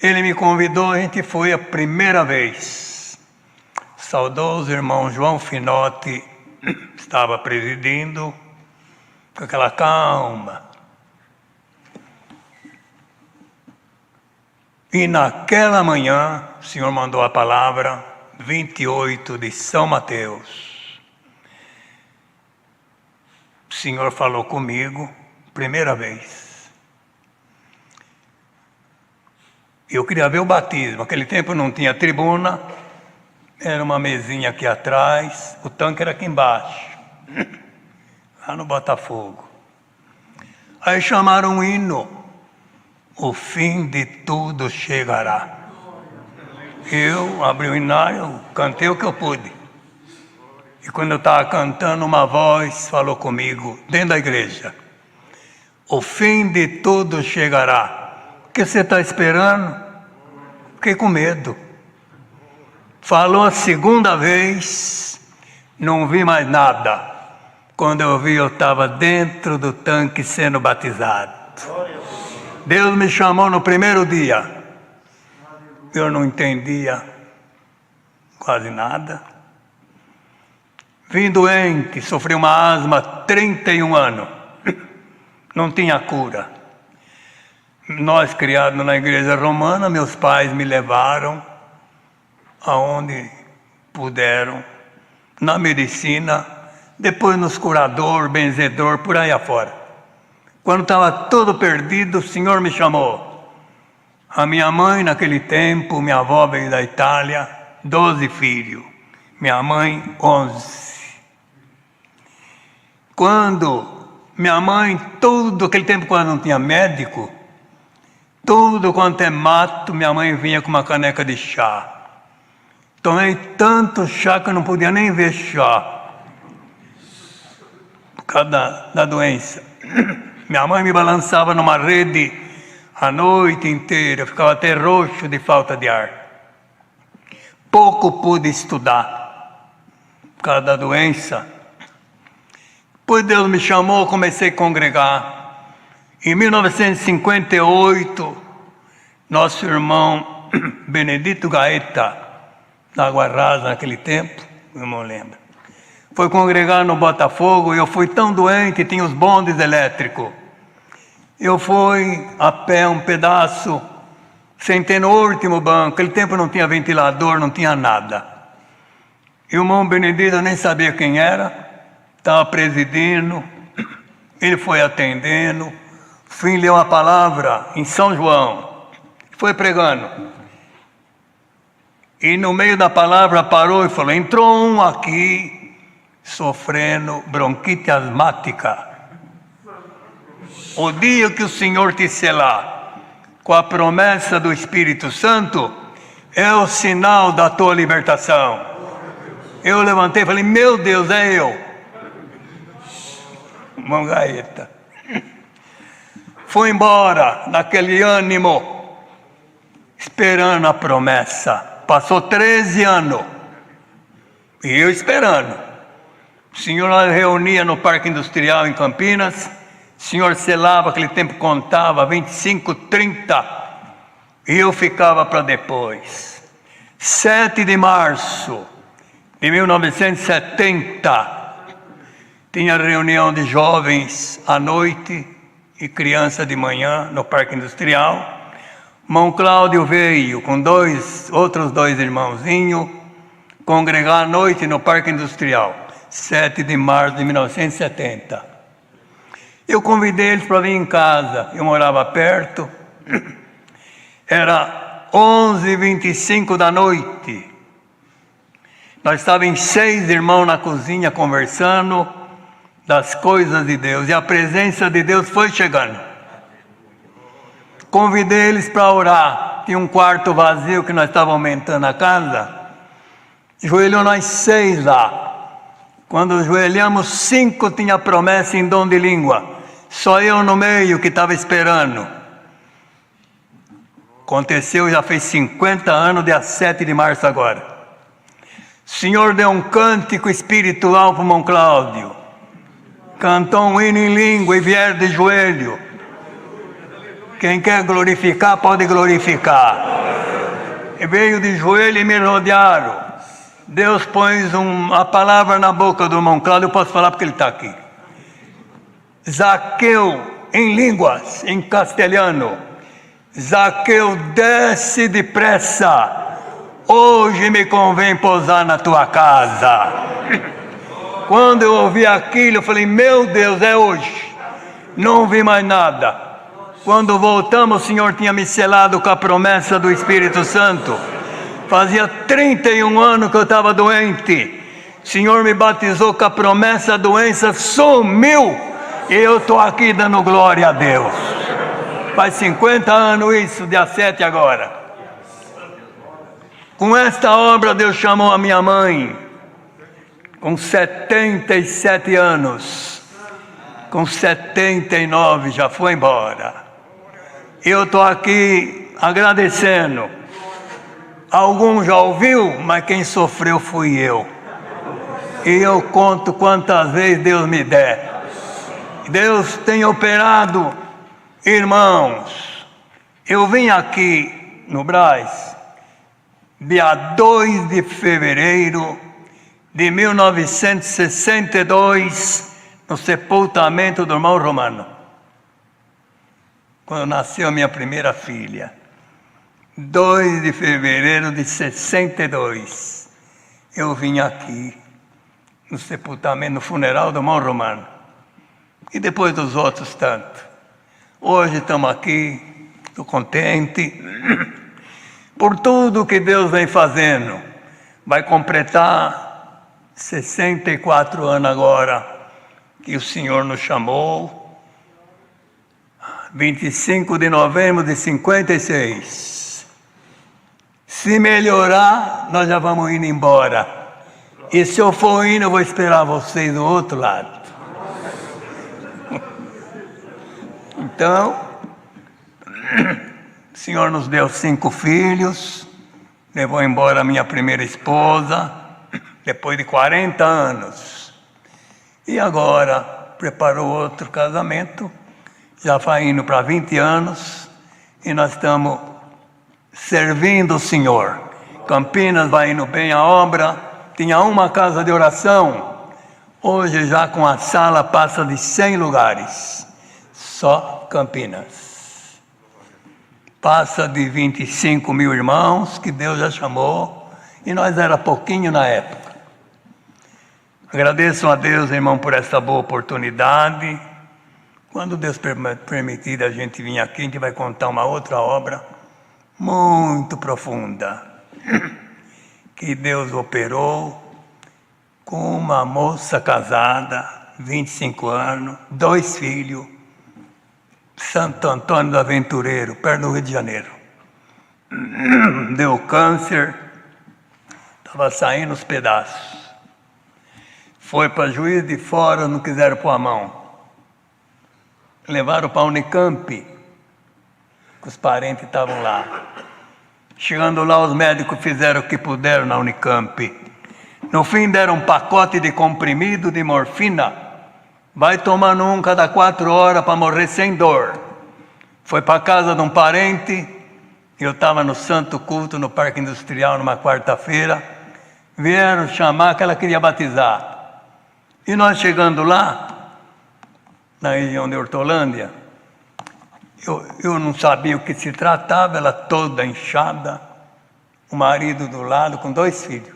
Ele me convidou, a gente foi a primeira vez. Saudoso irmão João Finotti estava presidindo, com aquela calma. E naquela manhã, o Senhor mandou a palavra 28 de São Mateus. O Senhor falou comigo, primeira vez. Eu queria ver o batismo. Naquele tempo não tinha tribuna, era uma mesinha aqui atrás, o tanque era aqui embaixo, lá no Botafogo. Aí chamaram um hino: o fim de tudo chegará. Eu abri o hinário, cantei o que eu pude. E quando eu estava cantando, uma voz falou comigo, dentro da igreja: o fim de tudo chegará. O que você está esperando? Fiquei com medo. Falou a segunda vez, não vi mais nada. Quando eu vi, eu estava dentro do tanque sendo batizado. Deus me chamou no primeiro dia. Eu não entendia quase nada. Vim doente, sofri uma asma 31 anos. Não tinha cura. Nós, criados na igreja romana, meus pais me levaram aonde puderam, na medicina, depois nos curador, benzedor, por aí afora. Quando estava todo perdido, o Senhor me chamou. A minha mãe, naquele tempo, minha avó veio da Itália, 12 filhos. Minha mãe, 11. Quando minha mãe, todo aquele tempo, quando não tinha médico, Tudo quanto é mato, minha mãe vinha com uma caneca de chá. Tomei tanto chá que eu não podia nem ver chá, por causa da doença. Minha mãe me balançava numa rede a noite inteira, eu ficava até roxo de falta de ar. Pouco pude estudar, por causa da doença. Depois Deus me chamou, comecei a congregar. Em 1958, nosso irmão Benedito Gaeta, da Água Rasa naquele tempo, meu irmão lembra, foi congregar no Botafogo e eu fui tão doente, tinha os bondes elétricos. Eu fui a pé um pedaço, sentei no último banco, aquele tempo não tinha ventilador, não tinha nada. E o irmão Benedito, eu nem sabia quem era, estava presidindo, ele foi atendendo, fim leu a palavra em São João, foi pregando. E no meio da palavra parou e falou, entrou um aqui sofrendo bronquite asmática. O dia que o Senhor te selar com a promessa do Espírito Santo, é o sinal da tua libertação. Eu levantei e falei, meu Deus, é eu. Irmão Gaeta. Fui embora naquele ânimo, esperando a promessa. Passou 13 anos, e eu esperando. O Senhor nós reunia no Parque Industrial em Campinas, o Senhor selava, aquele tempo contava, 25, 30, e eu ficava para depois. 7 de março de 1970, tinha reunião de jovens à noite e criança de manhã no Parque Industrial. Irmão Cláudio veio com outros dois irmãozinhos congregar à noite no Parque Industrial, 7 de março de 1970. Eu convidei eles para vir em casa, eu morava perto, era 11h25 da noite. Nós estávamos 6 irmãos na cozinha conversando das coisas de Deus, e a presença de Deus foi chegando. Convidei eles para orar. Tinha um quarto vazio que nós estávamos aumentando a casa. Joelhou nós 6 lá. Quando joelhamos, 5 tinha promessa em dom de língua. Só eu no meio que estava esperando. Aconteceu, já fez 50 anos, dia 7 de março agora. O Senhor deu um cântico espiritual para o irmão Cláudio. Cantou um hino em língua e vieram de joelho. Quem quer glorificar, pode glorificar. E veio de joelho e me rodearam. Deus pôs a palavra na boca do irmão Cláudio, eu posso falar porque ele está aqui. Zaqueu, em línguas, em castelhano. Zaqueu, desce depressa. Hoje me convém pousar na tua casa. Quando eu ouvi aquilo, eu falei, meu Deus, é hoje. Não vi mais nada. Quando voltamos, o Senhor tinha me selado com a promessa do Espírito Santo. Fazia 31 anos que eu estava doente. O Senhor me batizou com a promessa, a doença sumiu. E eu estou aqui dando glória a Deus. Faz 50 anos isso, dia 7 agora. Com esta obra, Deus chamou a minha mãe, com 77 anos. Com 79 já foi embora. Eu estou aqui agradecendo. Alguns já ouviu, mas quem sofreu fui eu. E eu conto quantas vezes Deus me der. Deus tem operado, irmãos. Eu vim aqui no Brás, dia 2 de fevereiro de 1962, no sepultamento do irmão Romano. Quando nasceu a minha primeira filha. 2 de fevereiro de 62. Eu vim aqui, no sepultamento, no funeral do irmão Romano. E depois dos outros tantos. Hoje estamos aqui, estou contente, por tudo que Deus vem fazendo. Vai completar 64 anos agora, que o Senhor nos chamou. 25 de novembro de 56. Se melhorar, nós já vamos indo embora. E se eu for indo, eu vou esperar vocês do outro lado. Então, o Senhor nos deu 5 filhos, levou embora a minha primeira esposa, depois de 40 anos. E agora preparou outro casamento, já vai indo para 20 anos, e nós estamos servindo o Senhor. Campinas vai indo bem a obra, tinha uma casa de oração, hoje já com a sala passa de 100 lugares, só Campinas. Passa de 25 mil irmãos, que Deus já chamou, e nós era pouquinho na época. Agradeço a Deus, irmão, por essa boa oportunidade. Quando Deus permitir a gente vir aqui, a gente vai contar uma outra obra muito profunda, que Deus operou com uma moça casada, 25 anos, 2 filhos, Santo Antônio do Aventureiro, perto do Rio de Janeiro. Deu câncer, estava saindo os pedaços. Foi para Juiz de Fora, não quiseram pôr a mão. Levaram para a Unicamp, que os parentes estavam lá. Chegando lá, os médicos fizeram o que puderam na Unicamp. No fim, deram um pacote de comprimido de morfina. Vai tomando um cada 4 horas para morrer sem dor. Foi para a casa de um parente. Eu estava no Santo Culto, no Parque Industrial, numa quarta-feira. Vieram chamar que ela queria batizar. E nós chegando lá, na região de Hortolândia, eu não sabia o que se tratava, ela toda inchada, o marido do lado com 2 filhos.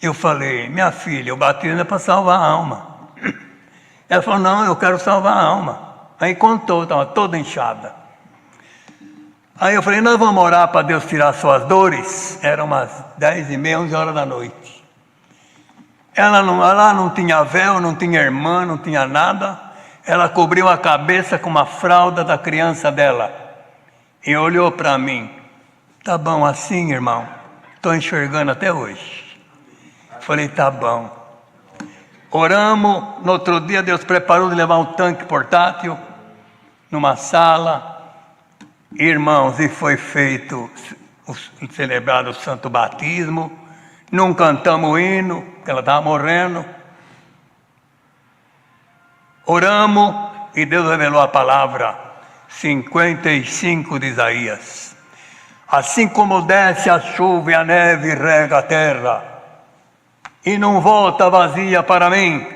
Eu falei, minha filha, o batismo é para salvar a alma. Ela falou, não, eu quero salvar a alma. Aí contou, estava toda inchada. Aí eu falei, nós vamos orar para Deus tirar suas dores. Eram umas 10h30, 11 horas da noite. Ela não tinha véu, não tinha irmã, não tinha nada. Ela cobriu a cabeça com uma fralda da criança dela. E olhou para mim. Tá bom assim, irmão? Estou enxergando até hoje. Falei, tá bom. Oramos. No outro dia, Deus preparou de levar um tanque portátil numa sala. Irmãos, e foi feito, celebrado o Santo Batismo. Não cantamos o hino, porque ela estava morrendo. Oramos e Deus revelou a palavra 55 de Isaías. Assim como desce a chuva e a neve rega a terra, e não volta vazia para mim,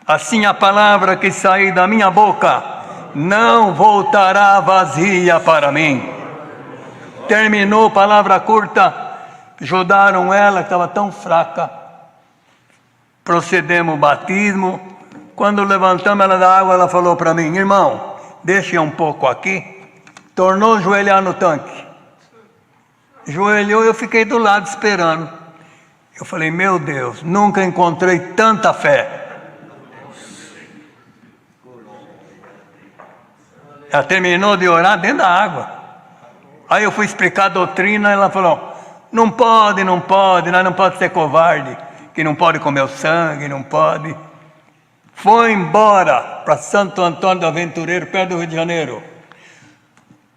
assim a palavra que sair da minha boca não voltará vazia para mim. Terminou, palavra curta. Ajudaram ela, que estava tão fraca. Procedemos o batismo. Quando levantamos ela da água, ela falou para mim, irmão, deixa um pouco aqui. Tornou a joelhar no tanque. Joelhou e eu fiquei do lado esperando. Eu falei, meu Deus, nunca encontrei tanta fé. Ela terminou de orar dentro da água. Aí eu fui explicar a doutrina, ela falou, não pode, nós não pode ser covarde, que não pode comer o sangue, não pode. Foi embora para Santo Antônio do Aventureiro, perto do Rio de Janeiro.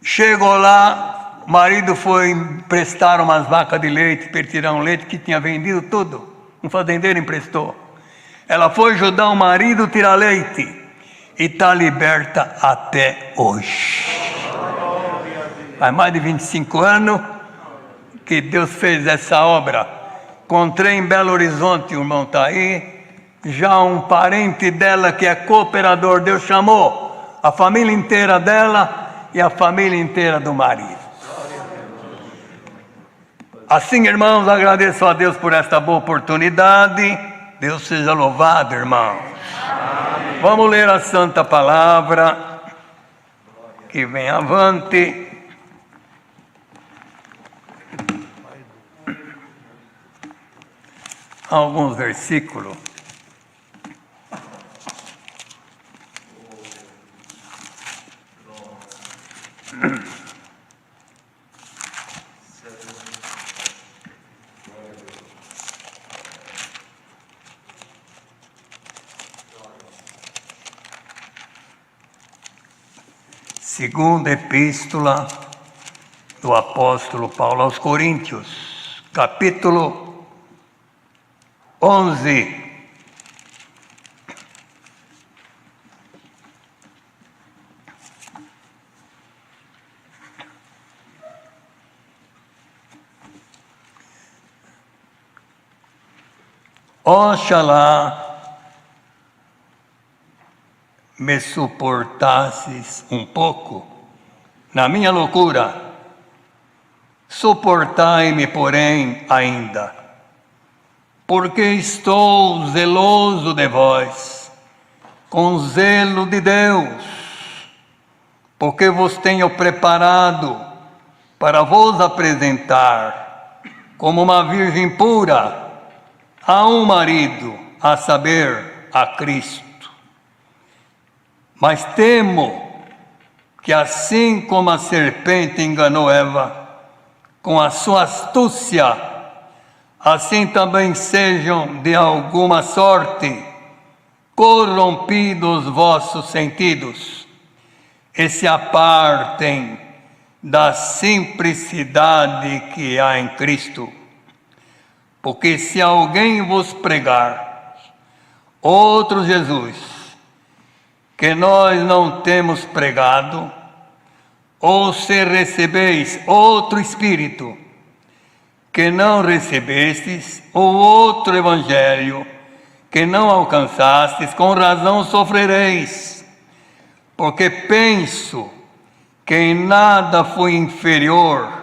Chegou lá, o marido foi emprestar umas vacas de leite, para tirar um leite que tinha vendido tudo. Um fazendeiro emprestou. Ela foi ajudar o marido a tirar leite e está liberta até hoje. Faz mais de 25 anos que Deus fez essa obra. Encontrei em Belo Horizonte, o irmão está aí, já um parente dela que é cooperador, Deus chamou a família inteira dela e a família inteira do marido. Assim, irmãos, agradeço a Deus por esta boa oportunidade. Deus seja louvado, irmãos. Vamos ler a Santa Palavra, que vem avante. Alguns versículos. Segunda Epístola do Apóstolo Paulo aos Coríntios, capítulo 11. Oxalá me suportasses um pouco na minha loucura. Suportai-me, porém, ainda, porque estou zeloso de vós, com zelo de Deus, porque vos tenho preparado para vos apresentar como uma virgem pura a um marido, a saber, a Cristo. Mas temo que assim como a serpente enganou Eva com a sua astúcia, assim também sejam de alguma sorte corrompidos vossos sentidos e se apartem da simplicidade que há em Cristo. Porque se alguém vos pregar outro Jesus, que nós não temos pregado, ou se recebeis outro Espírito, que não recebestes, ou outro Evangelho, que não alcançastes, com razão sofrereis, porque penso que em nada fui inferior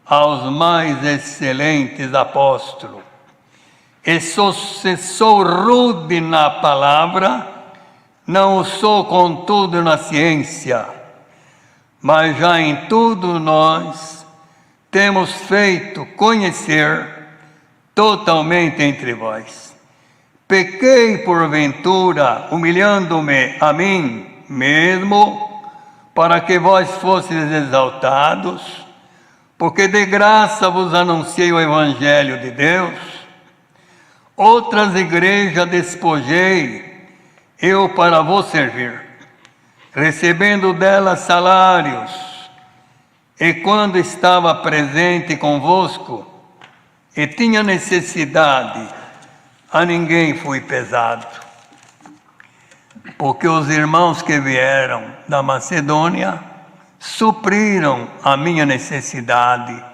aos mais excelentes apóstolos. E se sou rude na palavra, não o sou contudo na ciência, mas já em tudo nós temos feito conhecer totalmente entre vós. Pequei porventura, humilhando-me a mim mesmo, para que vós fosseis exaltados, porque de graça vos anunciei o Evangelho de Deus. Outras igrejas despojei eu para vos servir, recebendo delas salários, e quando estava presente convosco e tinha necessidade, a ninguém fui pesado. Porque os irmãos que vieram da Macedônia supriram a minha necessidade.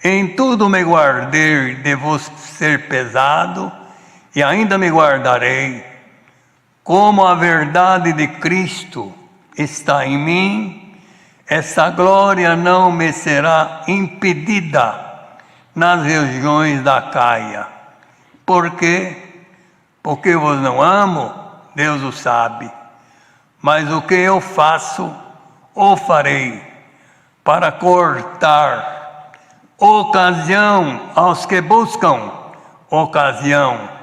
Em tudo me guardei de vos ser pesado, e ainda me guardarei. Como a verdade de Cristo está em mim, essa glória não me será impedida nas regiões da Caia. Por quê? Porque vos não amo, Deus o sabe. Mas o que eu faço, o farei, para cortar ocasião aos que buscam ocasião,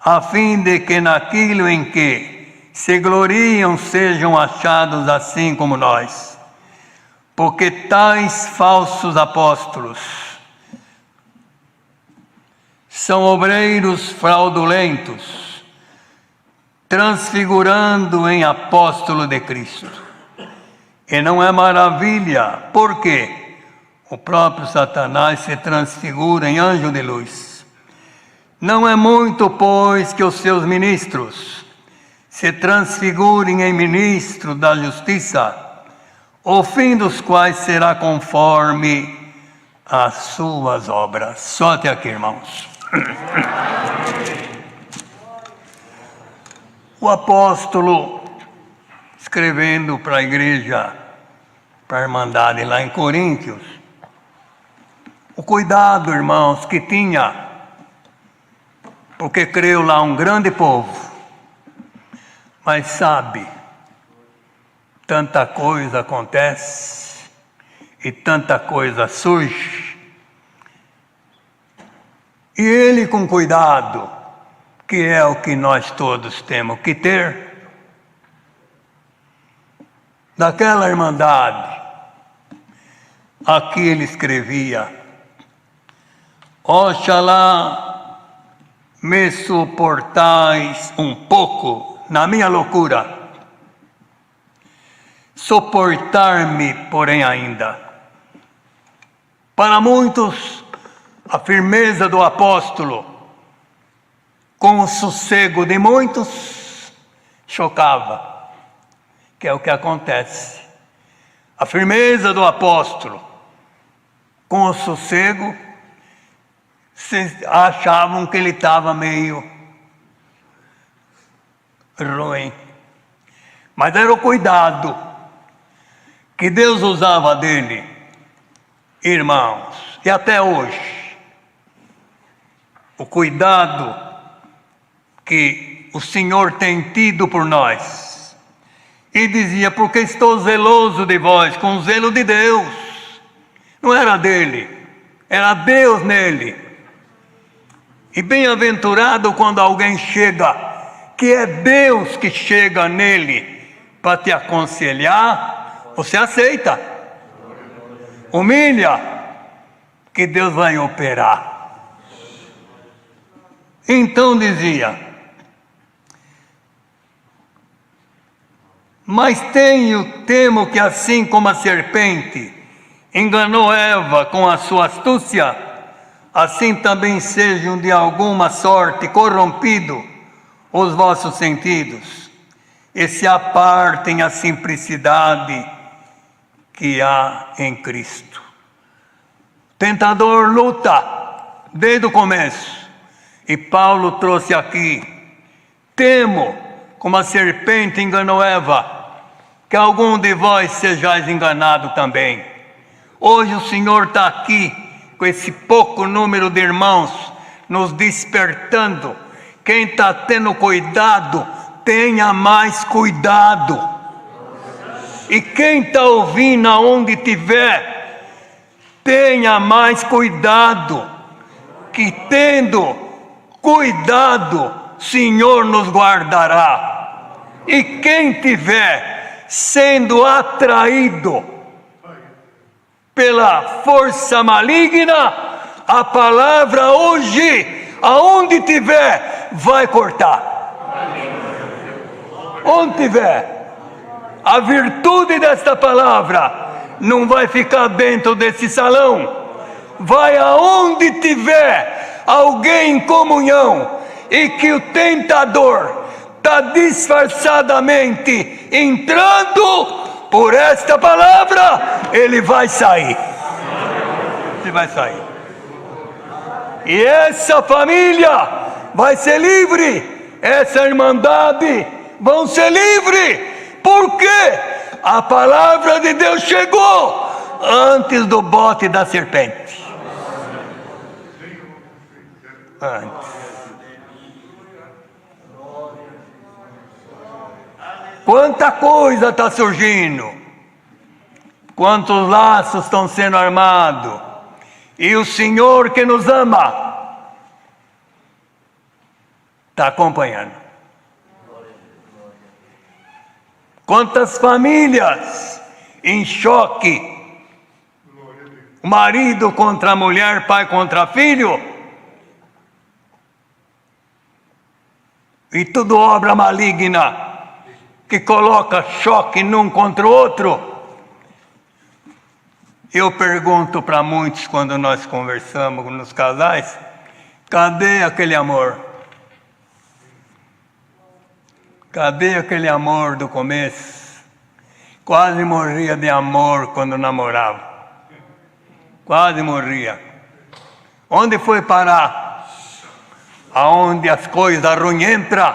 a fim de que naquilo em que se gloriam sejam achados assim como nós. Porque tais falsos apóstolos são obreiros fraudulentos, transfigurando em apóstolo de Cristo. E não é maravilha, porque o próprio Satanás se transfigura em anjo de luz. Não é muito, pois, que os seus ministros se transfigurem em ministros da justiça, o fim dos quais será conforme as suas obras. Só até aqui, irmãos. O apóstolo, escrevendo para a igreja, para a Irmandade lá em Coríntios, o cuidado, irmãos, que tinha, porque creu lá um grande povo, mas sabe, tanta coisa acontece e tanta coisa surge, e ele com cuidado, que é o que nós todos temos que ter, daquela irmandade aqui ele escrevia: Oxalá me suportais um pouco na minha loucura. Suportar-me, porém, ainda. Para muitos, a firmeza do apóstolo, com o sossego de muitos, chocava, que é o que acontece. A firmeza do apóstolo, com o sossego, achavam que ele estava meio ruim. Mas era o cuidado que Deus usava dele, irmãos, e até hoje. O cuidado que o Senhor tem tido por nós. E dizia: porque estou zeloso de vós, com o zelo de Deus. Não era dele, era Deus nele. E bem-aventurado quando alguém chega, que é Deus que chega nele para te aconselhar, você aceita. Humilha, que Deus vai operar. Então dizia: mas temo que assim como a serpente enganou Eva com a sua astúcia, assim também sejam de alguma sorte corrompidos os vossos sentidos, e se apartem a simplicidade que há em Cristo. O tentador luta desde o começo, e Paulo trouxe aqui: temo, como a serpente enganou Eva, que algum de vós sejais enganado também. Hoje o Senhor está aqui, com esse pouco número de irmãos, nos despertando. Quem está tendo cuidado, tenha mais cuidado. E quem está ouvindo aonde estiver, tenha mais cuidado. Que tendo cuidado, Senhor nos guardará. E quem tiver sendo atraído pela força maligna, a palavra hoje, aonde tiver, vai cortar. Onde tiver, a virtude desta palavra não vai ficar dentro desse salão. Vai aonde tiver alguém em comunhão e que o tentador está disfarçadamente entrando por esta palavra, ele vai sair. Ele vai sair. E essa família vai ser livre. Essa irmandade vão ser livres. Porque a palavra de Deus chegou antes do bote da serpente. Antes. Quanta coisa está surgindo, quantos laços estão sendo armados, e o Senhor que nos ama está acompanhando. Quantas famílias em choque, marido contra a mulher, pai contra filho, e tudo obra maligna que coloca choque num contra o outro. Eu pergunto para muitos quando nós conversamos nos casais: cadê aquele amor? Cadê aquele amor do começo? Quase morria de amor quando namorava. Quase morria. Onde foi parar? Aonde as coisas ruins entram,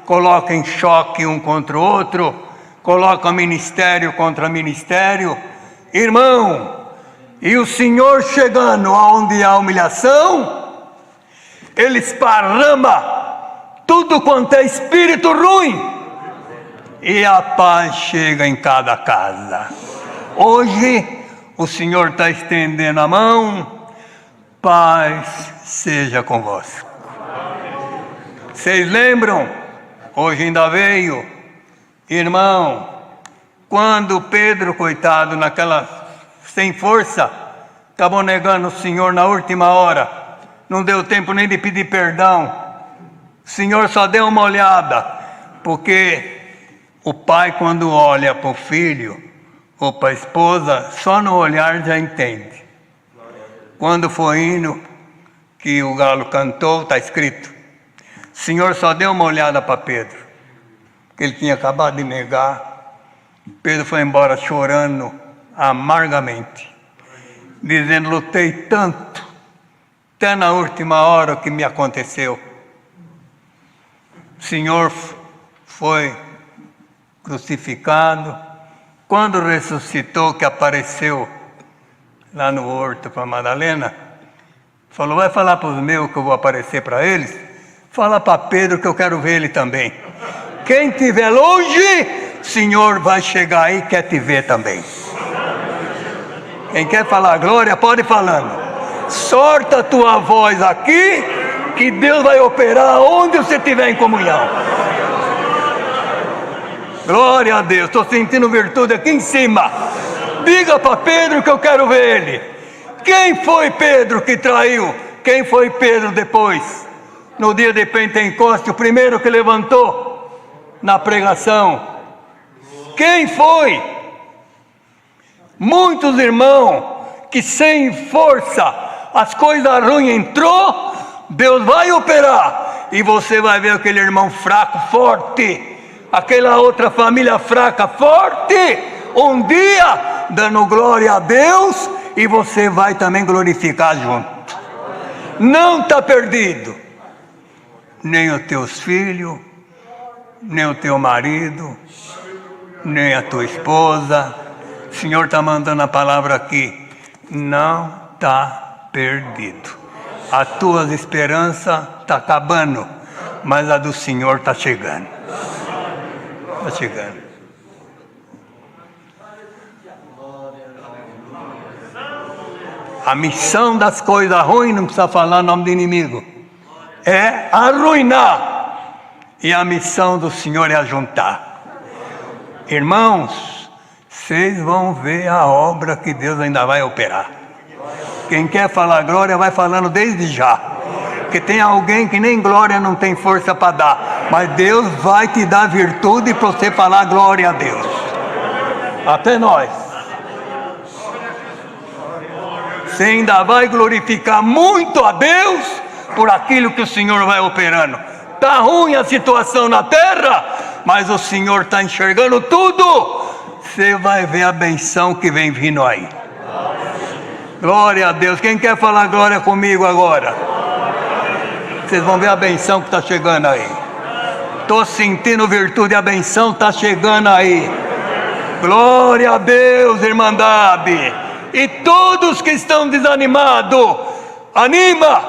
coloca em choque um contra o outro, coloca ministério contra ministério. Irmão, e o Senhor chegando aonde há humilhação, Ele esparrama tudo quanto é espírito ruim, e a paz chega em cada casa. Hoje o Senhor está estendendo a mão: paz seja convosco. Vocês lembram? Hoje ainda veio, irmão, quando Pedro, coitado, naquela sem força, estavam negando o Senhor na última hora. Não deu tempo nem de pedir perdão. O Senhor só deu uma olhada, porque o pai, quando olha para o filho ou para a esposa, só no olhar já entende. Quando foi hino que o galo cantou, está escrito: o Senhor só deu uma olhada para Pedro, que ele tinha acabado de negar. Pedro foi embora chorando amargamente, dizendo: lutei tanto, até na última hora que me aconteceu. O Senhor foi crucificado. Quando ressuscitou, que apareceu lá no horto para Madalena, falou: vai falar para os meus que eu vou aparecer para eles? Fala para Pedro que eu quero ver ele também. Quem estiver longe, o Senhor vai chegar aí e quer te ver também. Quem quer falar glória, pode ir falando. Sorta a tua voz aqui, que Deus vai operar onde você estiver em comunhão. Glória a Deus, estou sentindo virtude aqui em cima. Diga para Pedro que eu quero ver ele. Quem foi Pedro que traiu? Quem foi Pedro depois? No dia de Pentecostes, o primeiro que levantou na pregação. Quem foi? Muitos irmãos que sem força as coisas ruins entrou, Deus vai operar e você vai ver aquele irmão fraco, forte, aquela outra família fraca, forte, um dia dando glória a Deus e você vai também glorificar junto. Não está perdido, nem os teus filhos, nem o teu marido, nem a tua esposa. O Senhor está mandando a palavra aqui: não está perdido. As tuas esperanças estão acabando, mas a do Senhor está chegando. Está chegando. A missão das coisas ruins, não precisa falar nome de inimigo, é arruinar. E a missão do Senhor é ajuntar. Irmãos, vocês vão ver a obra que Deus ainda vai operar. Quem quer falar glória vai falando desde já, porque tem alguém que nem glória não tem força para dar, mas Deus vai te dar virtude para você falar glória a Deus. Até nós. Você ainda vai glorificar muito a Deus por aquilo que o Senhor vai operando. Está ruim a situação na terra, mas o Senhor está enxergando tudo. Você vai ver a benção que vem vindo aí. Glória a Deus. Quem quer falar glória comigo agora? Vocês vão ver a benção que está chegando aí. Estou sentindo virtude, a benção está chegando aí. Glória a Deus, irmandade. E todos que estão desanimados, anima.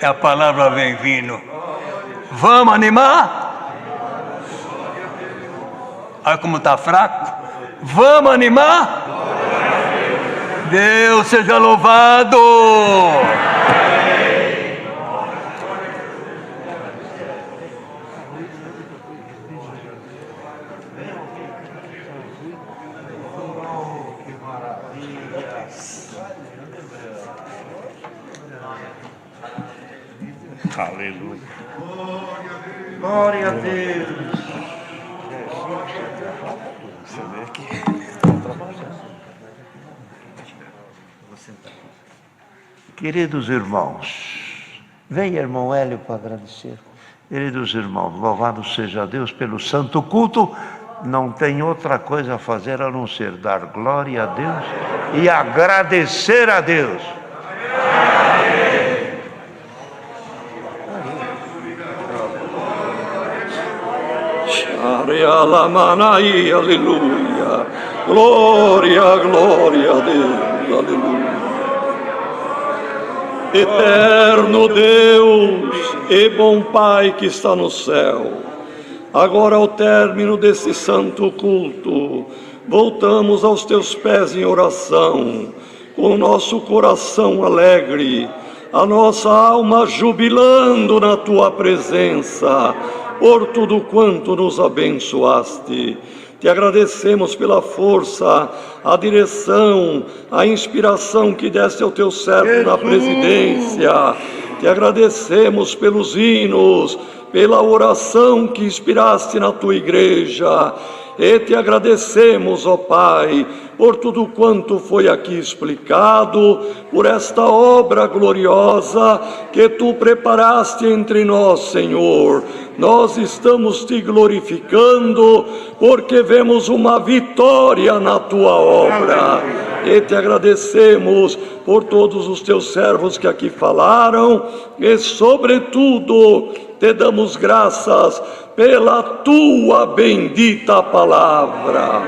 E a palavra vem vindo. Vamos animar? Olha como está fraco. Vamos animar? Deus seja louvado. Aleluia. Glória a Deus. Você vê aqui. Queridos irmãos, venha, irmão Hélio, para agradecer. Queridos irmãos, louvado seja Deus pelo santo culto. Não tem outra coisa a fazer a não ser dar glória a Deus e agradecer a Deus. Alamanai, aleluia. Glória, glória a Deus, aleluia. Eterno Deus e bom Pai que está no céu, agora ao término desse santo culto, voltamos aos teus pés em oração, com o nosso coração alegre, a nossa alma jubilando na tua presença, por tudo quanto nos abençoaste. Te agradecemos pela força, a direção, a inspiração que deste ao teu servo na presidência. Te agradecemos pelos hinos, pela oração que inspiraste na tua igreja. E te agradecemos, ó Pai, por tudo quanto foi aqui explicado, por esta obra gloriosa que tu preparaste entre nós, Senhor. Nós estamos te glorificando porque vemos uma vitória na tua obra. E te agradecemos por todos os teus servos que aqui falaram e, sobretudo, te damos graças pela tua bendita palavra.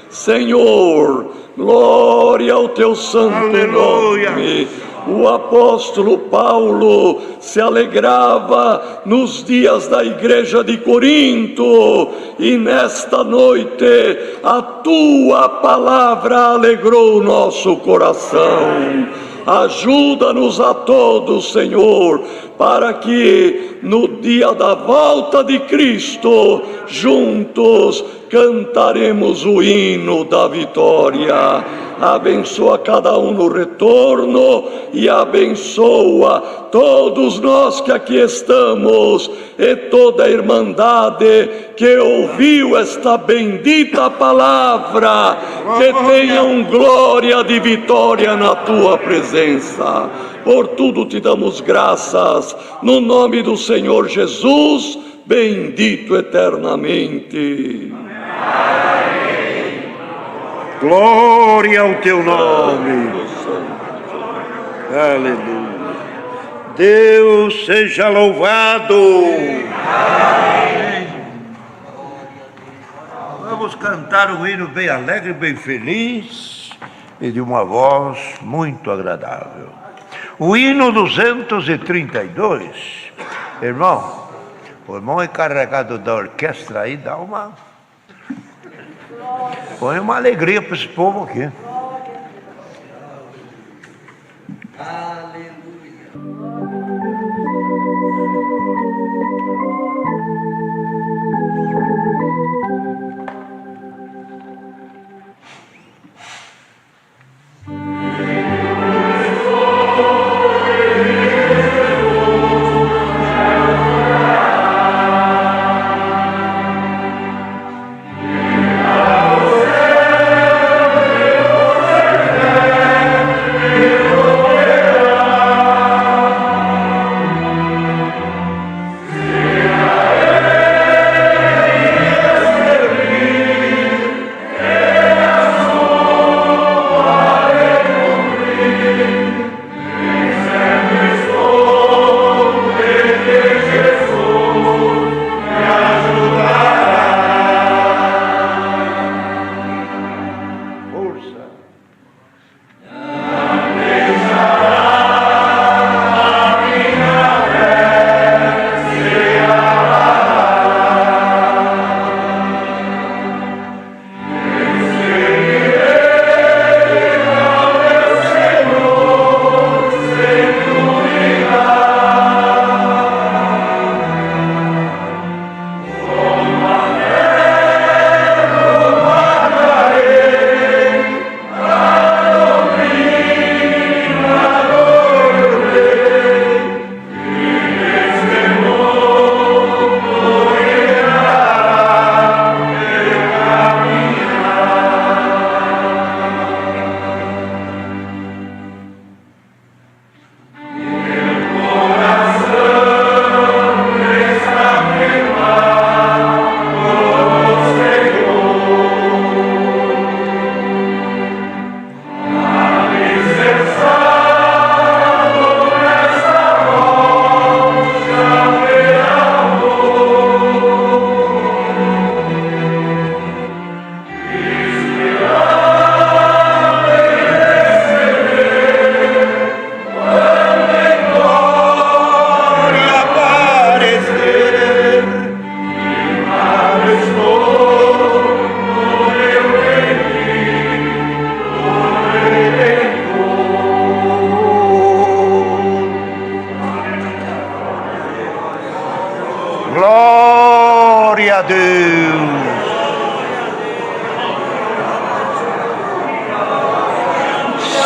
Senhor, glória ao teu santo nome. O apóstolo Paulo se alegrava nos dias da igreja de Corinto, e nesta noite a tua palavra alegrou o nosso coração. Ajuda-nos a todos, Senhor, para que no dia da volta de Cristo, juntos cantaremos o hino da vitória. Abençoa cada um no retorno e abençoa todos nós que aqui estamos e toda a irmandade que ouviu esta bendita palavra. Que tenham glória de vitória na tua presença. Por tudo te damos graças, no nome do Senhor Jesus, bendito eternamente. Glória ao teu nome. Aleluia. Deus seja louvado. Vamos cantar um hino bem alegre, bem feliz e de uma voz muito agradável. O hino 232. Irmão, o irmão encarregado da orquestra aí dá uma... põe uma alegria para esse povo aqui.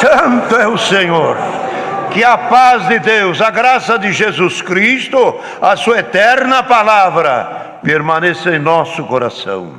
Santo é o Senhor. Que a paz de Deus, a graça de Jesus Cristo, a sua eterna palavra permaneça em nosso coração.